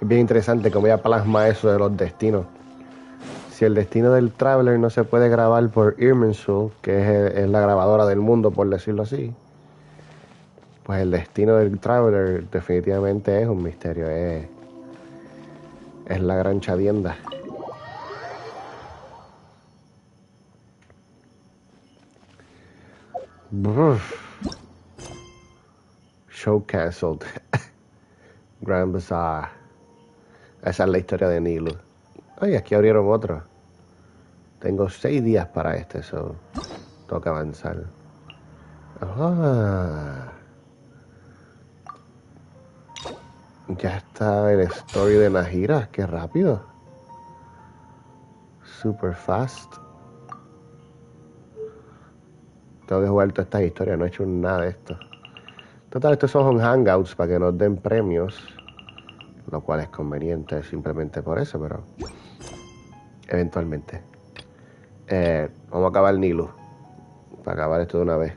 Es bien interesante cómo ella plasma eso de los destinos. Si el destino del Traveler no se puede grabar por Irminsul, que es la grabadora del mundo, por decirlo así, pues el destino del Traveler definitivamente es un misterio. Es la gran chadienda. Show cancelled. Grand Bazaar. Esa es la historia de Nilou. Ay, aquí abrieron otro. Tengo 6 días para este, so toca avanzar. Ah. Ya está el story de Nahida. Qué rápido. Super fast. Tengo que jugar todas estas historias. No he hecho nada de esto. Total, estos son hangouts para que nos den premios, lo cual es conveniente simplemente por eso, pero eventualmente. Vamos a acabar Nilou, para acabar esto de una vez.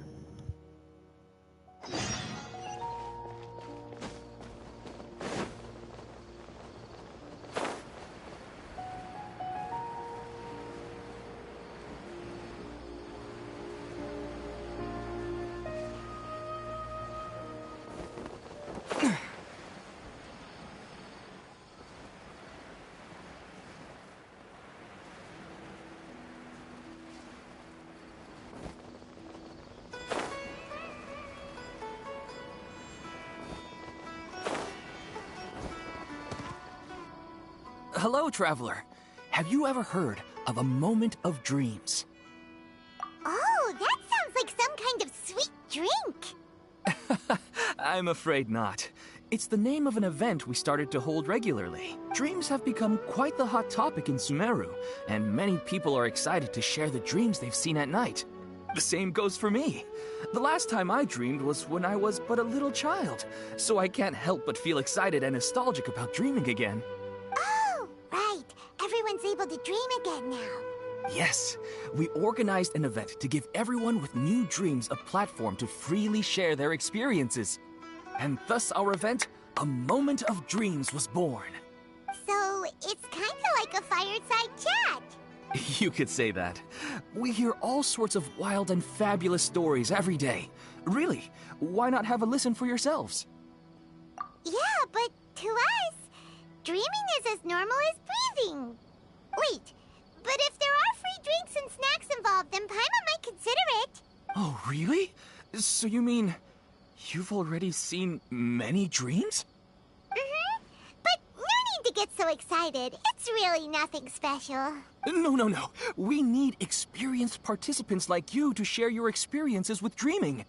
Hello, traveler. Have you ever heard of a moment of dreams? Oh, that sounds like some kind of sweet drink. I'm afraid not. It's the name of an event we started to hold regularly. Dreams have become quite the hot topic in Sumeru, and many people are excited to share the dreams they've seen at night. The same goes for me. The last time I dreamed was when I was but a little child, so I can't help but feel excited and nostalgic about dreaming again. Oh, right. Everyone's able to dream again now. Yes, we organized an event to give everyone with new dreams a platform to freely share their experiences. And thus our event, A Moment of Dreams, was born. So, it's kinda like a fireside chat. You could say that. We hear all sorts of wild and fabulous stories every day. Really, why not have a listen for yourselves? Yeah, but to us, dreaming is as normal as breathing. Wait, but if there are free drinks and snacks involved, then Paimon might consider it. Oh, really? So you mean you've already seen many dreams? Mm-hmm. But no need to get so excited. It's really nothing special. No. We need experienced participants like you to share your experiences with dreaming.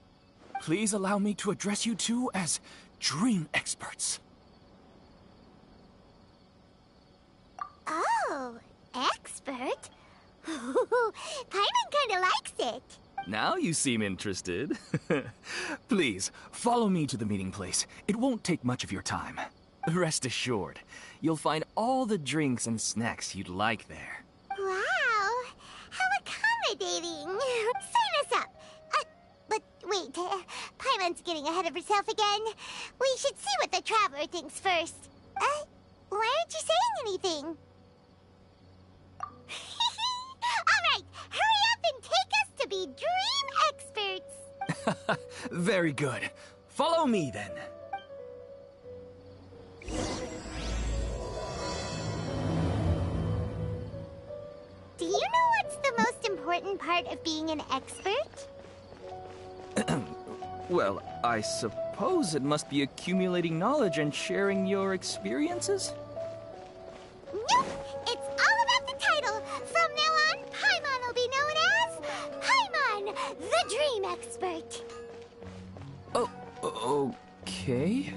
Please allow me to address you two as dream experts. Oh, expert? Paimon kinda likes it. Now you seem interested. Please, follow me to the meeting place. It won't take much of your time. Rest assured, you'll find all the drinks and snacks you'd like there. Wow, how accommodating. Sign us up. But wait, Paimon's getting ahead of herself again. We should see what the traveler thinks first. Why aren't you saying anything? All right, hurry up and take us to be dream experts. Very good. Follow me then. Do you know what's the most important part of being an expert? Well, I suppose it must be accumulating knowledge and sharing your experiences? Nope! It's all about the title. From now on, Paimon will be known as Paimon, the Dream Expert. Oh, okay.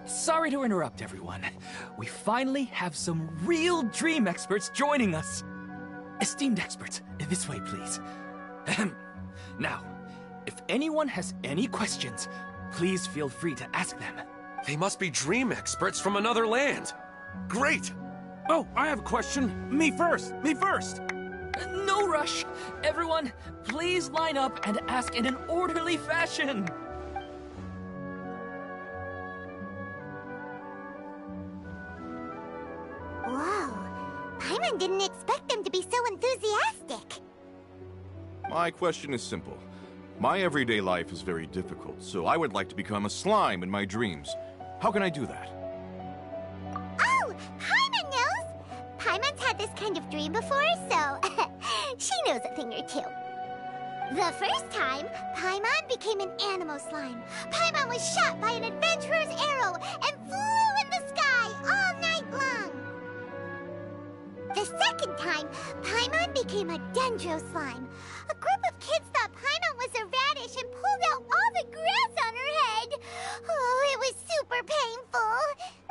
Sorry to interrupt, everyone. We finally have some real dream experts joining us. Esteemed experts, this way, please. Now, If anyone has any questions, please feel free to ask them. They must be dream experts from another land. Great! Oh, I have a question. Me first! Me first! No rush! Everyone, please line up and ask in an orderly fashion! Whoa. Paimon didn't expect them to be so enthusiastic. My question is simple. My everyday life is very difficult, so I would like to become a slime in my dreams. How can I do that? Oh, Paimon knows! Paimon's had this kind of dream before, so she knows a thing or two. The first time, Paimon became an animal slime. Paimon was shot by an adventurer's arrow and flew in the sky all night long. The second time, Paimon became a dendro slime. A group of kids thought Paimon was a radish and pulled out all the grass on her head. Oh, it was super painful.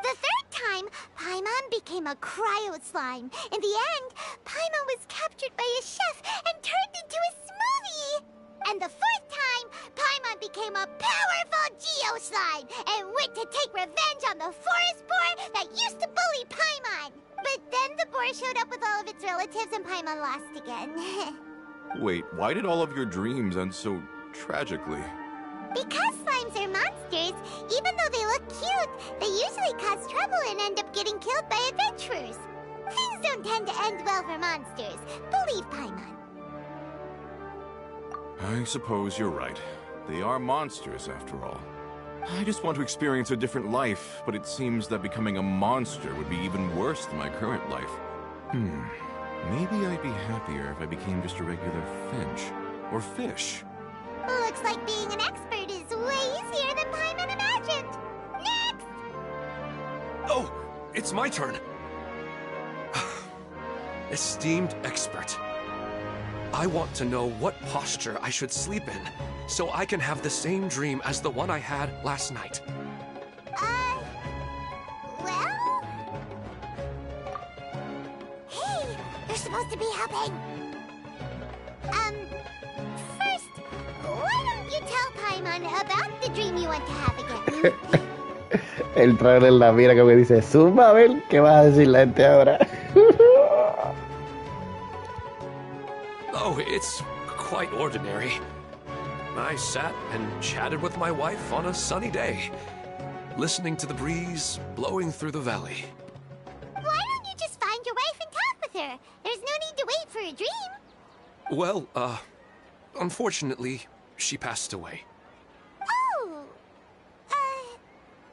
The third time, Paimon became a cryo slime. In the end, Paimon was captured by a chef and turned into a smoothie. And the fourth time, Paimon became a powerful Geo slime and went to take revenge on the forest boar that used to bully Paimon. But then the boar showed up with all of its relatives and Paimon lost again. Wait, why did all of your dreams end so tragically? Because slimes are monsters, even though they look cute, they usually cause trouble and end up getting killed by adventurers. Things don't tend to end well for monsters. Believe Paimon. I suppose you're right. They are monsters, after all. I just want to experience a different life, but it seems that becoming a monster would be even worse than my current life. Maybe I'd be happier if I became just a regular finch. Or fish. Looks like being an expert is way easier than Paimon imagined. Next! Oh, it's my turn. Esteemed expert. I want to know what posture I should sleep in, so I can have the same dream as the one I had last night. Well? Hey, you're supposed to be helping. First, why don't you tell Paimon about the dream you want to have again? El trailer la mira como dice, suma a ver qué va a decir la gente ahora. Oh, it's quite ordinary. I sat and chatted with my wife on a sunny day, listening to the breeze blowing through the valley. Why don't you just find your wife and talk with her? There's no need to wait for a dream. Well, unfortunately, she passed away. Oh,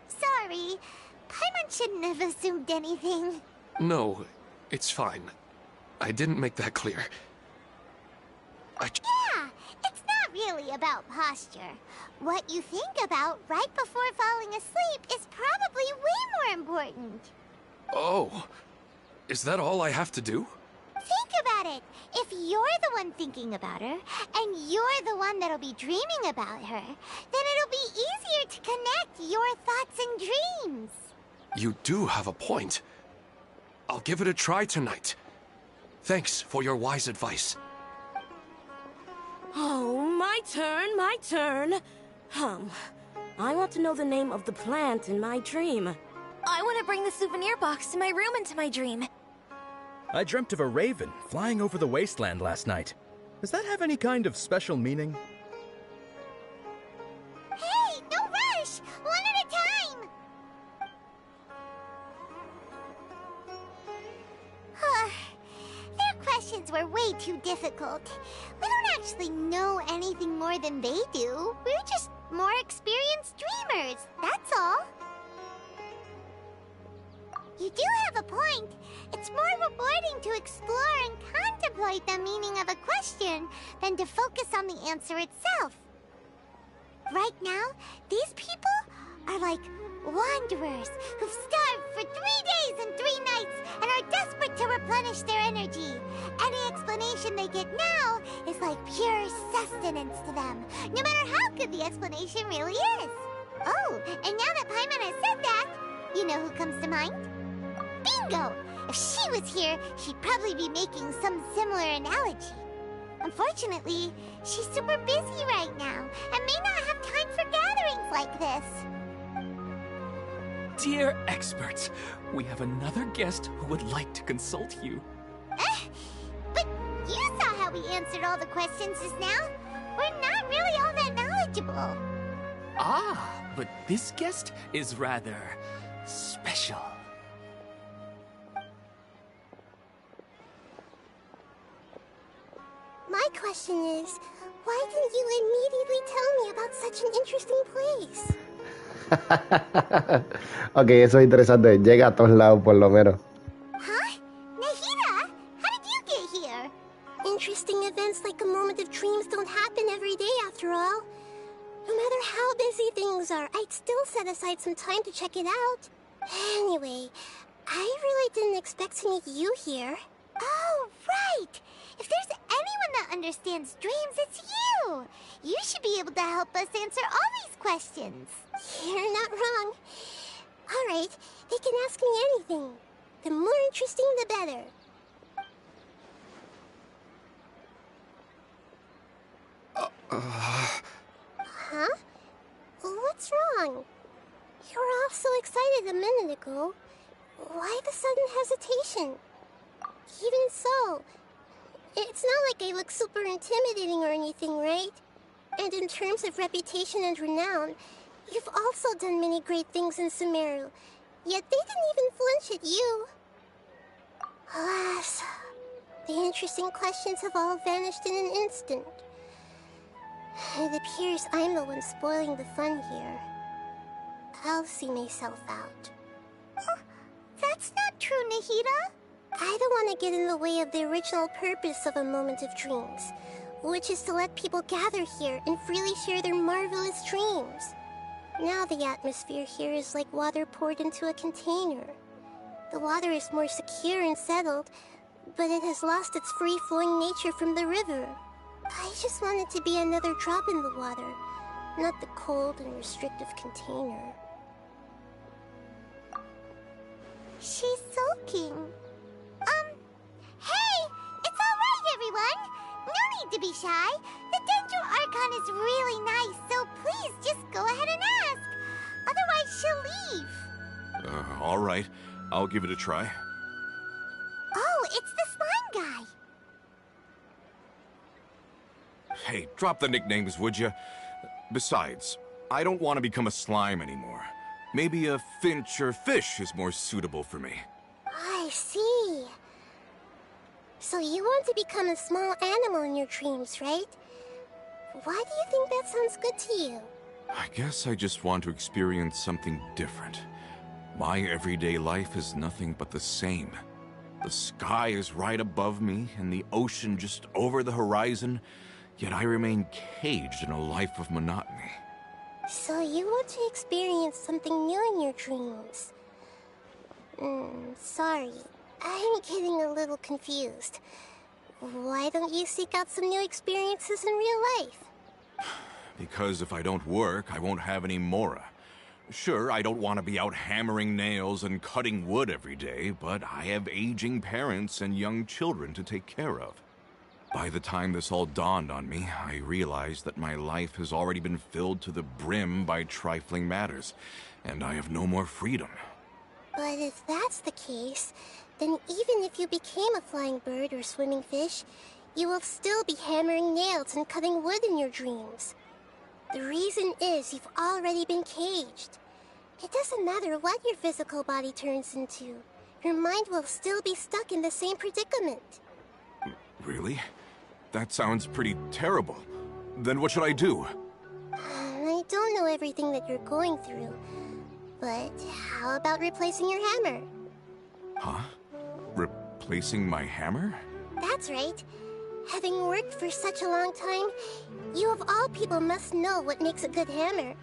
sorry. Paimon shouldn't have assumed anything. No, it's fine. I didn't make that clear. Yeah, it's not really about posture. What you think about right before falling asleep is probably way more important. Oh, is that all I have to do? Think about it. If you're the one thinking about her, and you're the one that'll be dreaming about her, then it'll be easier to connect your thoughts and dreams. You do have a point. I'll give it a try tonight. Thanks for your wise advice. Oh, my turn. I want to know the name of the plant in my dream. I want to bring the souvenir box to my room into my dream. I dreamt of a raven flying over the wasteland last night. Does that have any kind of special meaning? Hey, no rush! One at a time! Their questions were way too difficult. We don't actually know anything more than they do. We're just more experienced dreamers, that's all. You do have a point. It's more rewarding to explore and contemplate the meaning of a question than to focus on the answer itself. Right now, these people are like wanderers who've starved for 3 days and 3 nights and are desperate to replenish their energy. Any explanation they get now is like pure sustenance to them, no matter how good the explanation really is. Oh, and now that Paimon has said that, you know who comes to mind? Bingo! If she was here, she'd probably be making some similar analogy. Unfortunately, she's super busy right now and may not have time for gatherings like this. Dear experts, we have another guest who would like to consult you. But you saw how we answered all the questions just now. We're not really all that knowledgeable. Ah, but this guest is rather special. My question is, why didn't you immediately tell me about such an interesting place? Ok, eso es interesante. Llega a todos lados, por lo menos. Huh? Nahida? How did you get here? Interesting events like a moment of dreams don't happen every day after all. No matter how busy things are, I'd still set aside some time to check it out. Anyway, I really didn't expect to meet you here. Oh, right! If there's anyone that understands dreams, it's you! You should be able to help us answer all these questions. You're not wrong. All right, they can ask me anything. The more interesting, the better. Huh? What's wrong? You were all so excited a minute ago. Why the sudden hesitation? Even so, it's not like I look super intimidating or anything, right? And in terms of reputation and renown, you've also done many great things in Sumeru, yet they didn't even flinch at you. Alas, the interesting questions have all vanished in an instant. It appears I'm the one spoiling the fun here. I'll see myself out. That's not true, Nahida. I don't want to get in the way of the original purpose of a moment of dreams, which is to let people gather here and freely share their marvelous dreams. Now the atmosphere here is like water poured into a container. The water is more secure and settled, but it has lost its free-flowing nature from the river. I just want it to be another drop in the water, not the cold and restrictive container. She's sulking. Hey! It's alright, everyone! No need to be shy. The Dendro Archon is really nice, so please just go ahead and ask. Otherwise, she'll leave. All right. I'll give it a try. Oh, it's the slime guy. Hey, drop the nicknames, would you? Besides, I don't want to become a slime anymore. Maybe a finch or fish is more suitable for me. I see. So you want to become a small animal in your dreams, right? Why do you think that sounds good to you? I guess I just want to experience something different. My everyday life is nothing but the same. The sky is right above me, and the ocean just over the horizon, yet I remain caged in a life of monotony. So you want to experience something new in your dreams? Sorry. I'm getting a little confused. Why don't you seek out some new experiences in real life? Because if I don't work, I won't have any mora. Sure, I don't want to be out hammering nails and cutting wood every day, but I have aging parents and young children to take care of. By the time this all dawned on me, I realized that my life has already been filled to the brim by trifling matters, and I have no more freedom. But if that's the case, then even if you became a flying bird or swimming fish, you will still be hammering nails and cutting wood in your dreams. The reason is you've already been caged. It doesn't matter what your physical body turns into. Your mind will still be stuck in the same predicament. Really? That sounds pretty terrible. Then what should I do? I don't know everything that you're going through, but how about replacing your hammer? Huh? Replacing my hammer? That's right. Having worked for such a long time, you of all people must know what makes a good hammer.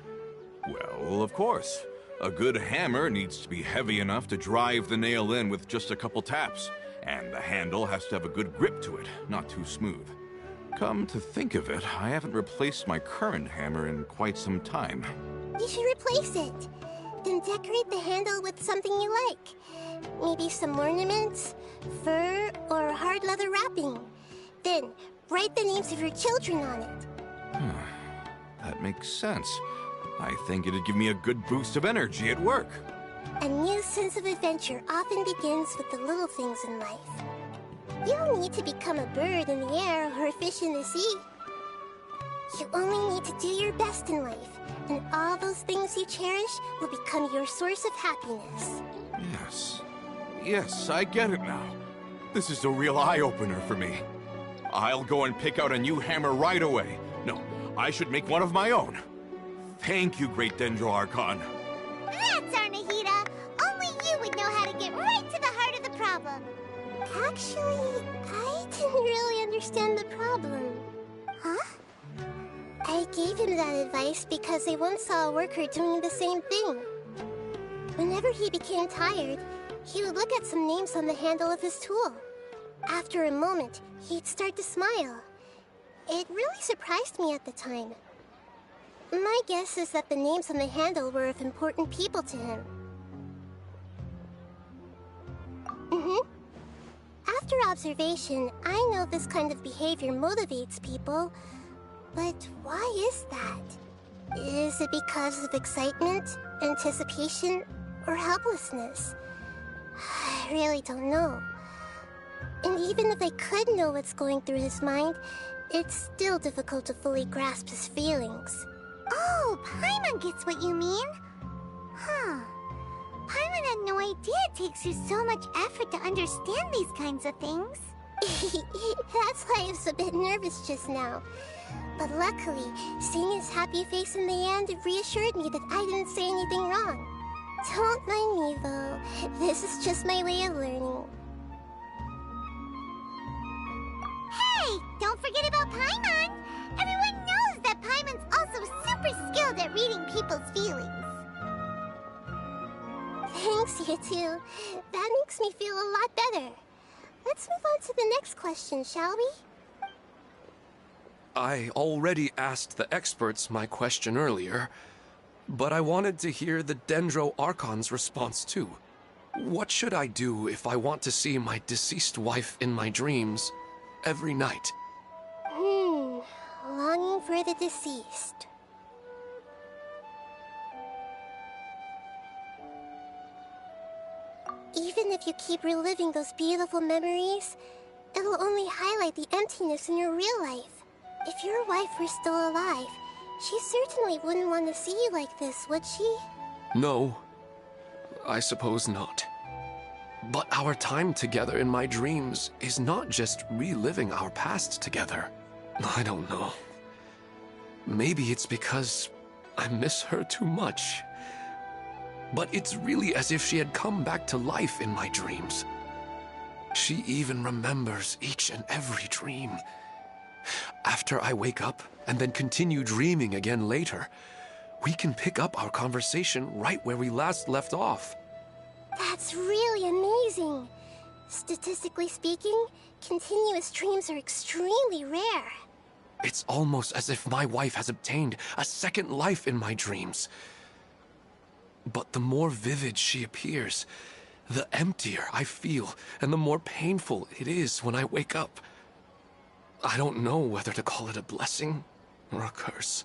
Well, of course. A good hammer needs to be heavy enough to drive the nail in with just a couple taps. And the handle has to have a good grip to it, not too smooth. Come to think of it, I haven't replaced my current hammer in quite some time. You should replace it. Then decorate the handle with something you like. Maybe some ornaments, fur, or hard leather wrapping. Then Write the names of your children on it. That makes sense. I think it'd give me a good boost of energy at work. A new sense of adventure often begins with the little things in life. You don't need to become a bird in the air or a fish in the sea. You only need to do your best in life, and all those things you cherish will become your source of happiness. Yes. Yes, I get it now. This is a real eye-opener for me. I'll go and pick out a new hammer right away. No, I should make one of my own. Thank you, Great Dendro Archon. That's Arnahita! Only you would know how to get right to the heart of the problem. Actually, I didn't really understand the problem. Huh? I gave him that advice because I once saw a worker doing the same thing. Whenever he became tired, he would look at some names on the handle of his tool. After a moment, he'd start to smile. It really surprised me at the time. My guess is that the names on the handle were of important people to him. After observation, I know this kind of behavior motivates people. But why is that? Is it because of excitement, anticipation, or helplessness? I really don't know. And even if I could know what's going through his mind, it's still difficult to fully grasp his feelings. Oh, Paimon gets what you mean. Huh. Paimon had no idea it takes you so much effort to understand these kinds of things. That's why I was a bit nervous just now. But luckily, seeing his happy face in the end reassured me that I didn't say anything wrong. Don't mind me, though. This is just my way of learning. Hey, don't forget about Paimon! Everyone knows that Paimon's also super skilled at reading people's feelings. Thanks, you two. That makes me feel a lot better. Let's move on to the next question, shall we? I already asked the experts my question earlier, but I wanted to hear the Dendro Archon's response too. What should I do if I want to see my deceased wife in my dreams every night? Longing for the deceased. Even if you keep reliving those beautiful memories, it'll only highlight the emptiness in your real life. If your wife were still alive, she certainly wouldn't want to see you like this, would she? No, I suppose not. But our time together in my dreams is not just reliving our past together. I don't know. Maybe it's because I miss her too much. But it's really as if she had come back to life in my dreams. She even remembers each and every dream. After I wake up and then continue dreaming again later, we can pick up our conversation right where we last left off. That's really amazing. Statistically speaking, continuous dreams are extremely rare. It's almost as if my wife has obtained a second life in my dreams. But the more vivid she appears, the emptier I feel, and the more painful it is when I wake up. I don't know whether to call it a blessing or a curse.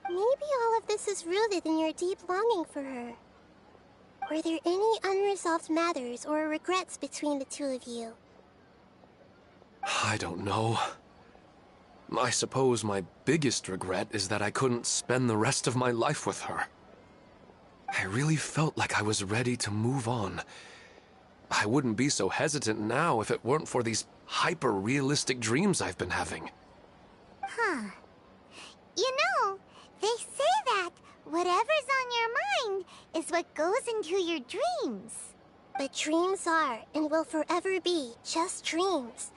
Maybe all of this is rooted in your deep longing for her. Were there any unresolved matters or regrets between the two of you? I don't know. I suppose my biggest regret is that I couldn't spend the rest of my life with her. I really felt like I was ready to move on. I wouldn't be so hesitant now if it weren't for these hyper-realistic dreams I've been having. Huh. You know, they say that whatever's on your mind is what goes into your dreams. But dreams are, and will forever be, just dreams.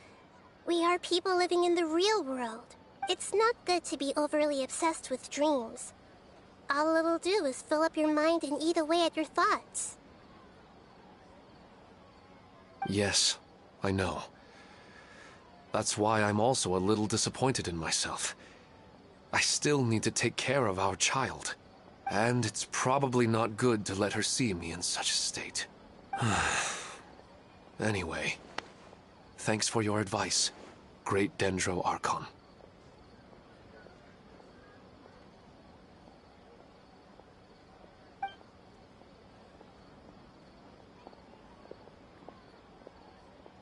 We are people living in the real world. It's not good to be overly obsessed with dreams. All it'll do is fill up your mind and eat away at your thoughts. Yes, I know. That's why I'm also a little disappointed in myself. I still need to take care of our child. And it's probably not good to let her see me in such a state. Anyway, thanks for your advice. Great Dendro Archon.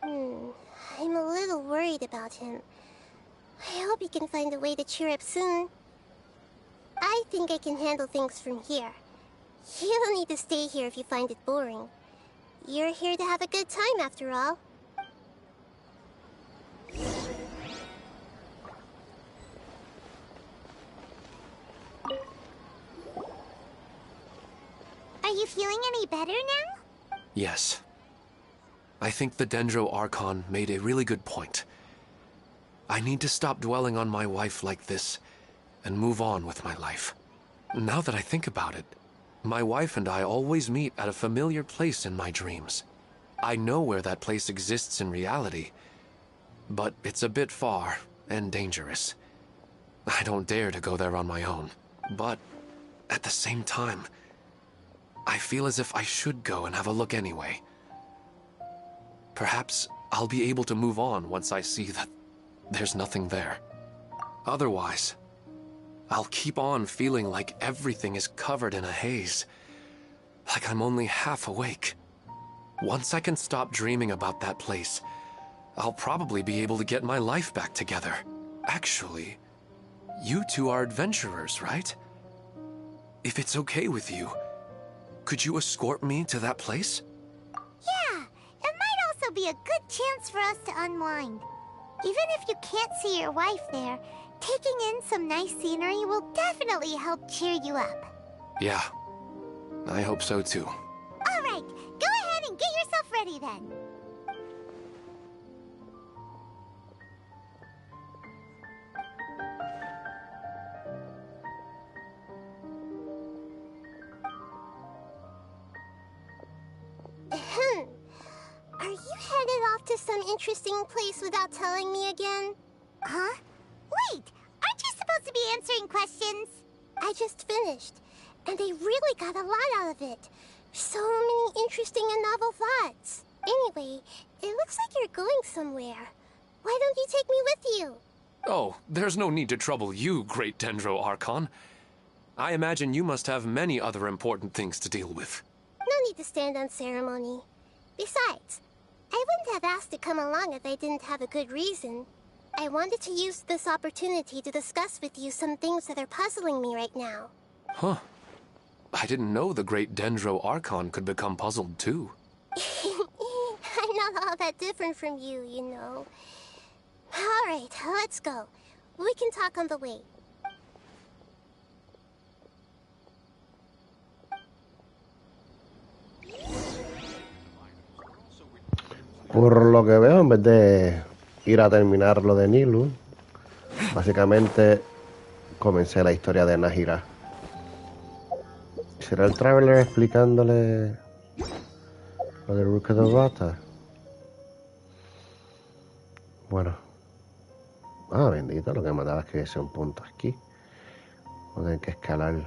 I'm a little worried about him. I hope he can find a way to cheer up soon. I think I can handle things from here. You don't need to stay here if you find it boring. You're here to have a good time, after all. Are you feeling any better now? Yes. I think the Dendro Archon made a really good point. I need to stop dwelling on my wife like this and move on with my life. Now that I think about it, my wife and I always meet at a familiar place in my dreams. I know where that place exists in reality, but it's a bit far and dangerous. I don't dare to go there on my own, but at the same time, I feel as if I should go and have a look anyway. Perhaps I'll be able to move on once I see that there's nothing there. Otherwise, I'll keep on feeling like everything is covered in a haze, like I'm only half awake. Once I can stop dreaming about that place, I'll probably be able to get my life back together. Actually, you two are adventurers, right? If it's okay with you, could you escort me to that place? Yeah, it might also be a good chance for us to unwind. Even if you can't see your wife there, taking in some nice scenery will definitely help cheer you up. Yeah, I hope so too. All right, go ahead and get yourself ready then. Are you headed off to some interesting place without telling me again? Huh? Wait, aren't you supposed to be answering questions? I just finished, and I really got a lot out of it. So many interesting and novel thoughts. Anyway, it looks like you're going somewhere. Why don't you take me with you? Oh, there's no need to trouble you, Great Dendro Archon. I imagine you must have many other important things to deal with. No need to stand on ceremony. Besides, I wouldn't have asked to come along if I didn't have a good reason. I wanted to use this opportunity to discuss with you some things that are puzzling me right now. Huh. I didn't know the Great Dendro Archon could become puzzled too. I'm not all that different from you, you know. All right, let's go. We can talk on the way. Por lo que veo, en vez de ir a terminar lo de Nilou, básicamente comencé la historia de Nahira. ¿Será el Traveler explicándole lo de Rook of the Rata? Bueno. Ah, bendito, lo que me mandaba es que hubiese un punto aquí. Voy a tener que escalar.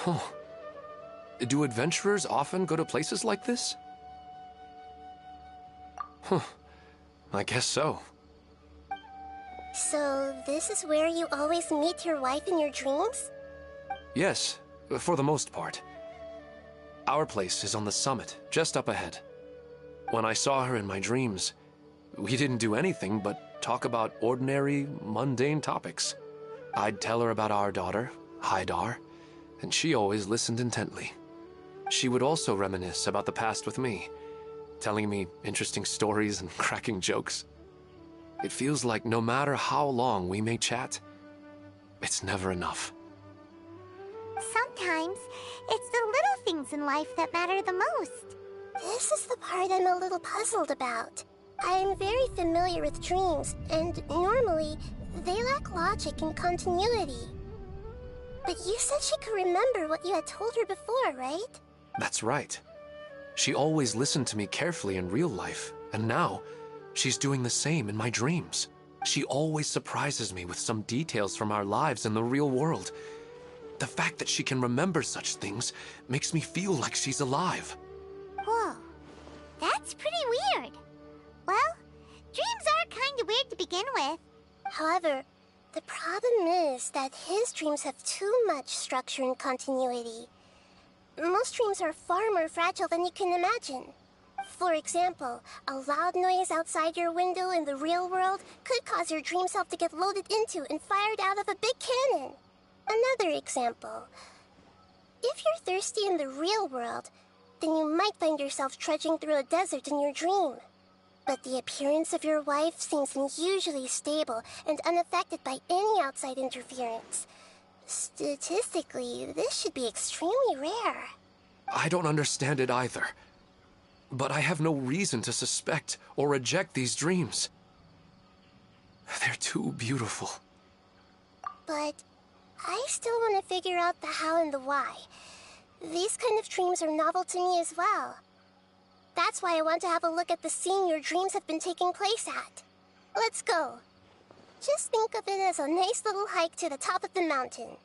Oh. Do adventurers often go to places like this? Huh. I guess so. So, this is where you always meet your wife in your dreams? Yes, for the most part. Our place is on the summit, just up ahead. When I saw her in my dreams, we didn't do anything but talk about ordinary, mundane topics. I'd tell her about our daughter, Haidar, and she always listened intently. she would also reminisce about the past with me, telling me interesting stories and cracking jokes. It feels like no matter how long we may chat, it's never enough. Sometimes, it's the little things in life that matter the most. This is the part I'm a little puzzled about. I am very familiar with dreams, and normally, they lack logic and continuity. But you said she could remember what you had told her before, right? That's right. She always listened to me carefully in real life, and now, she's doing the same in my dreams. She always surprises me with some details from our lives in the real world. The fact that she can remember such things makes me feel like she's alive. Whoa, that's pretty weird. Well, dreams are kind of weird to begin with. However, the problem is that his dreams have too much structure and continuity. Most dreams are far more fragile than you can imagine. For example, a loud noise outside your window in the real world could cause your dream self to get loaded into and fired out of a big cannon. Another example. If you're thirsty in the real world, then you might find yourself trudging through a desert in your dream. But the appearance of your wife seems unusually stable and unaffected by any outside interference. Statistically, this should be extremely rare. I don't understand it either. But I have no reason to suspect or reject these dreams. They're too beautiful. But I still want to figure out the how and the why. These kind of dreams are novel to me as well. That's why I want to have a look at the scene your dreams have been taking place at. Let's go. Just think of it as a nice little hike to the top of the mountain.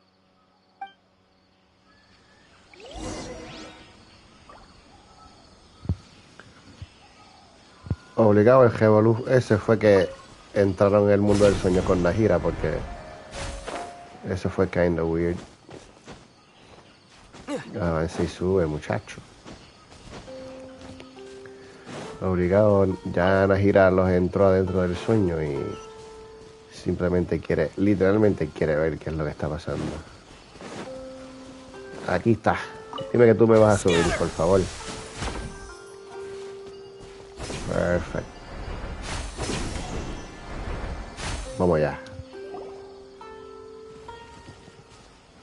Obligado el Revolú ese fue que entraron en el mundo del sueño con Nahira, porque eso fue kinda weird. Avanza y sube, muchacho. Obligado, ya Nahira los entró adentro del sueño y simplemente literalmente quiere ver qué es lo que está pasando. Aquí está. Dime que tú me vas a subir, por favor. Perfecto. Vamos allá.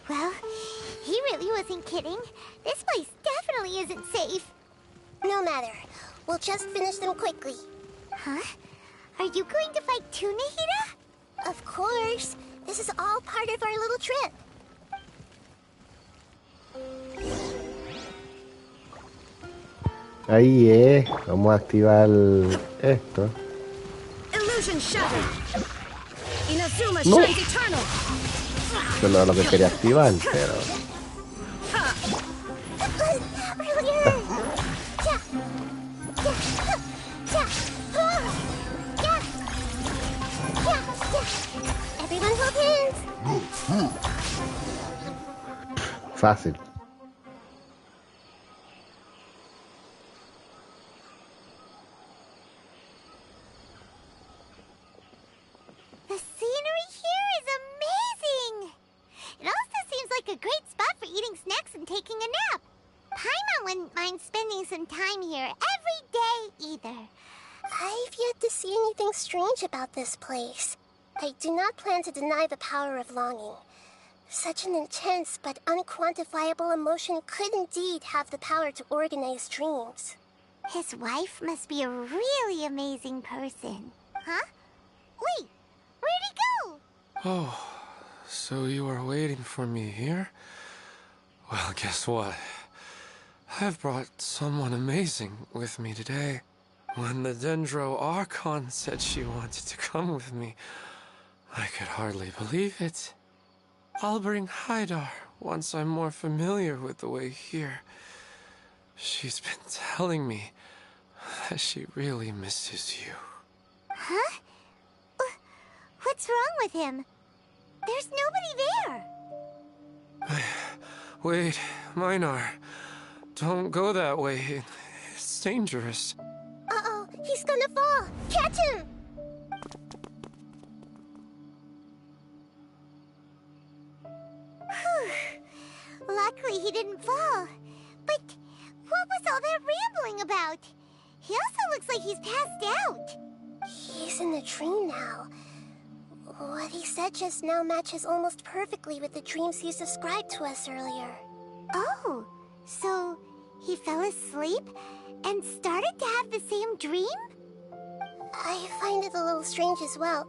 Well, he really wasn't kidding. This place definitely isn't safe. No matter. We'll just finish them quickly. Huh? Are you going to fight too, Nahira? Of course. This is all part of our little trip. Ahí vamos a activar esto. Illusion shattered. Inazuma No. shines eternal. Eso no es lo que quería activar, pero... Everyone hold hands. Fácil. The scenery here is amazing! It also seems like a great spot for eating snacks and taking a nap. Paimon wouldn't mind spending some time here every day either. I've yet to see anything strange about this place. I do not plan to deny the power of longing. Such an intense but unquantifiable emotion could indeed have the power to organize dreams. His wife must be a really amazing person. Huh? Wait, where'd he go? Oh, so you are waiting for me here? Well, guess what? I've brought someone amazing with me today. When the Dendro Archon said she wanted to come with me, I could hardly believe it. I'll bring Haidar once I'm more familiar with the way here. She's been telling me that she really misses you. Huh? What's wrong with him? There's nobody there. Wait, Minar. Don't go that way. It's dangerous. Uh-oh, he's gonna fall. Catch him! Luckily he didn't fall. But was all that rambling about? He also looks like he's passed out. He's in the dream now. What he said just now matches almost perfectly with the dreams he's described to us earlier. Oh, so he fell asleep and started to have the same dream? I find it a little strange as well,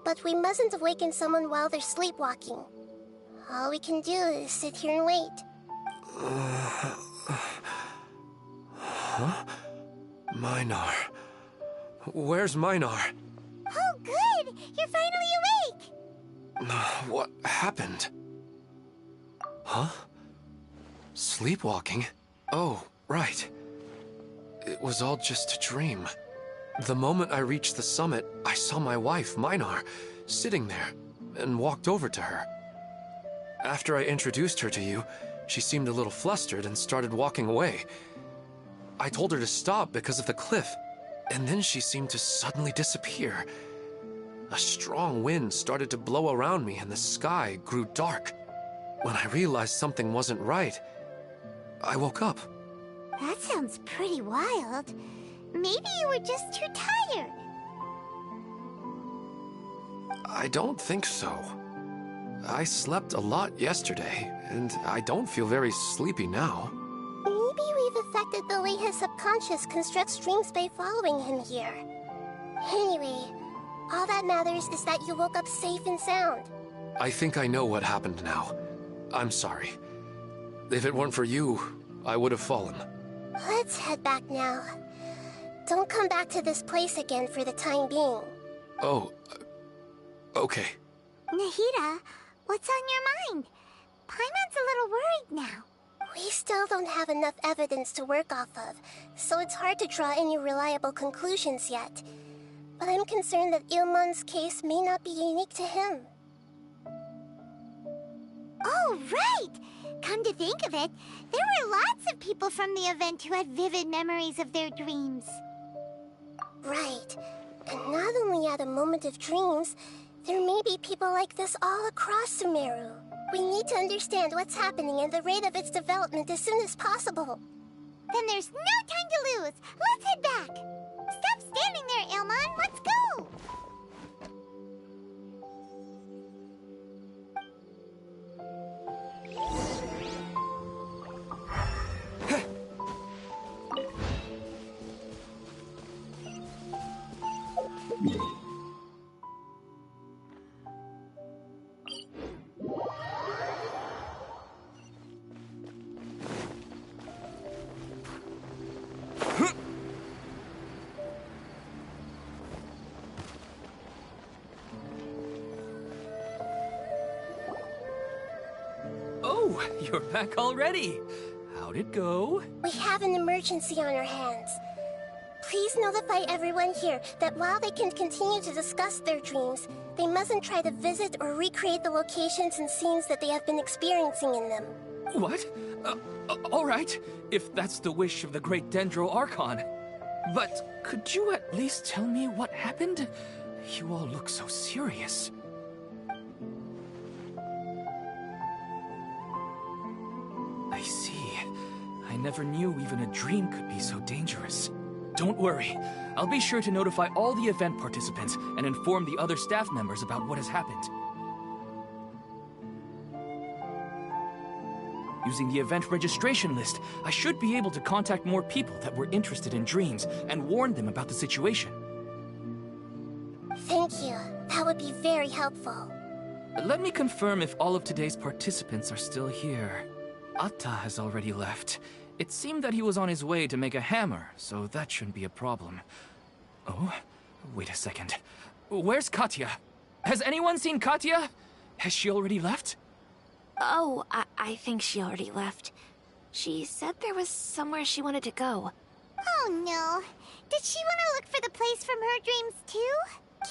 but we mustn't awaken someone while they're sleepwalking. All we can do is sit here and wait. Huh? Minar. Where's Minar? Oh, good! You're finally awake! What happened? Huh? Sleepwalking? Oh, right. It was all just a dream. The moment I reached the summit, I saw my wife, Minar, sitting there, and walked over to her. After I introduced her to you, she seemed a little flustered and started walking away. I told her to stop because of the cliff, and then she seemed to suddenly disappear. A strong wind started to blow around me and the sky grew dark. When I realized something wasn't right, I woke up. That sounds pretty wild. Maybe you were just too tired. I don't think so. I slept a lot yesterday, and I don't feel very sleepy now. Maybe we've affected the way his subconscious constructs dreams by following him here. Anyway, all that matters is that you woke up safe and sound. I think I know what happened now. I'm sorry. If it weren't for you, I would have fallen. Let's head back now. Don't come back to this place again for the time being. Oh, okay. Nahida, what's on your mind? Paimon's a little worried now. We still don't have enough evidence to work off of, so it's hard to draw any reliable conclusions yet. But I'm concerned that Ilmon's case may not be unique to him. Oh, right! Come to think of it, there were lots of people from the event who had vivid memories of their dreams. Right. And not only at a moment of dreams, there may be people like this all across Sumeru. We need to understand what's happening and the rate of its development as soon as possible. Then there's no time to lose. Let's head back. Stop standing there, Ilmon. Let's go. Oh, you're back already. How'd it go? We have an emergency on our hands. Please notify everyone here that while they can continue to discuss their dreams, they mustn't try to visit or recreate the locations and scenes that they have been experiencing in them. What? All right, if that's the wish of the great Dendro Archon. But could you at least tell me what happened? You all look so serious. I see. I never knew even a dream could be so dangerous. Don't worry. I'll be sure to notify all the event participants and inform the other staff members about what has happened. Using the event registration list, I should be able to contact more people that were interested in dreams and warn them about the situation. Thank you. That would be very helpful. Let me confirm if all of today's participants are still here. Atta has already left. It seemed that he was on his way to make a hammer, so that shouldn't be a problem. Oh, wait a second. Where's Katya? Has anyone seen Katya? Has she already left? Oh, I think she already left. She said there was somewhere she wanted to go. Oh no. Did she want to look for the place from her dreams too?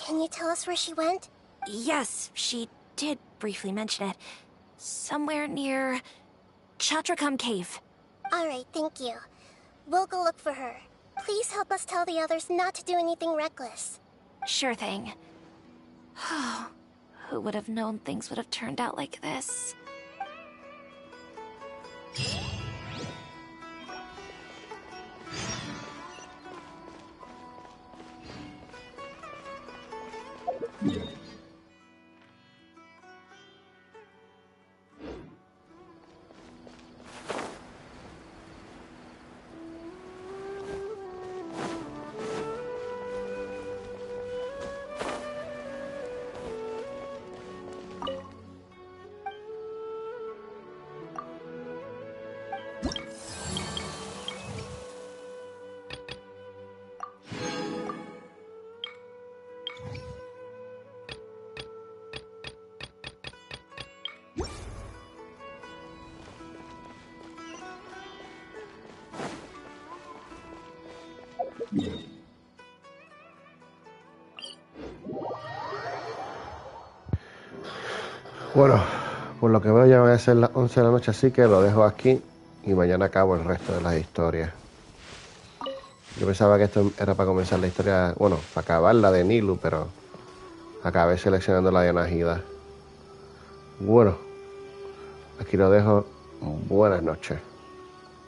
Can you tell us where she went? Yes, she did briefly mention it. Somewhere near Chatrakam Cave. Alright, thank you. We'll go look for her. Please help us tell the others not to do anything reckless. Sure thing. Who would have known things would have turned out like this? Bueno, por lo que veo ya van a ser las 11 de la noche, así que lo dejo aquí y mañana acabo el resto de las historias. Yo pensaba que esto era para comenzar la historia, bueno, para acabar la de Nilou, pero acabé seleccionando la de Nahida. Bueno, aquí lo dejo. Buenas noches.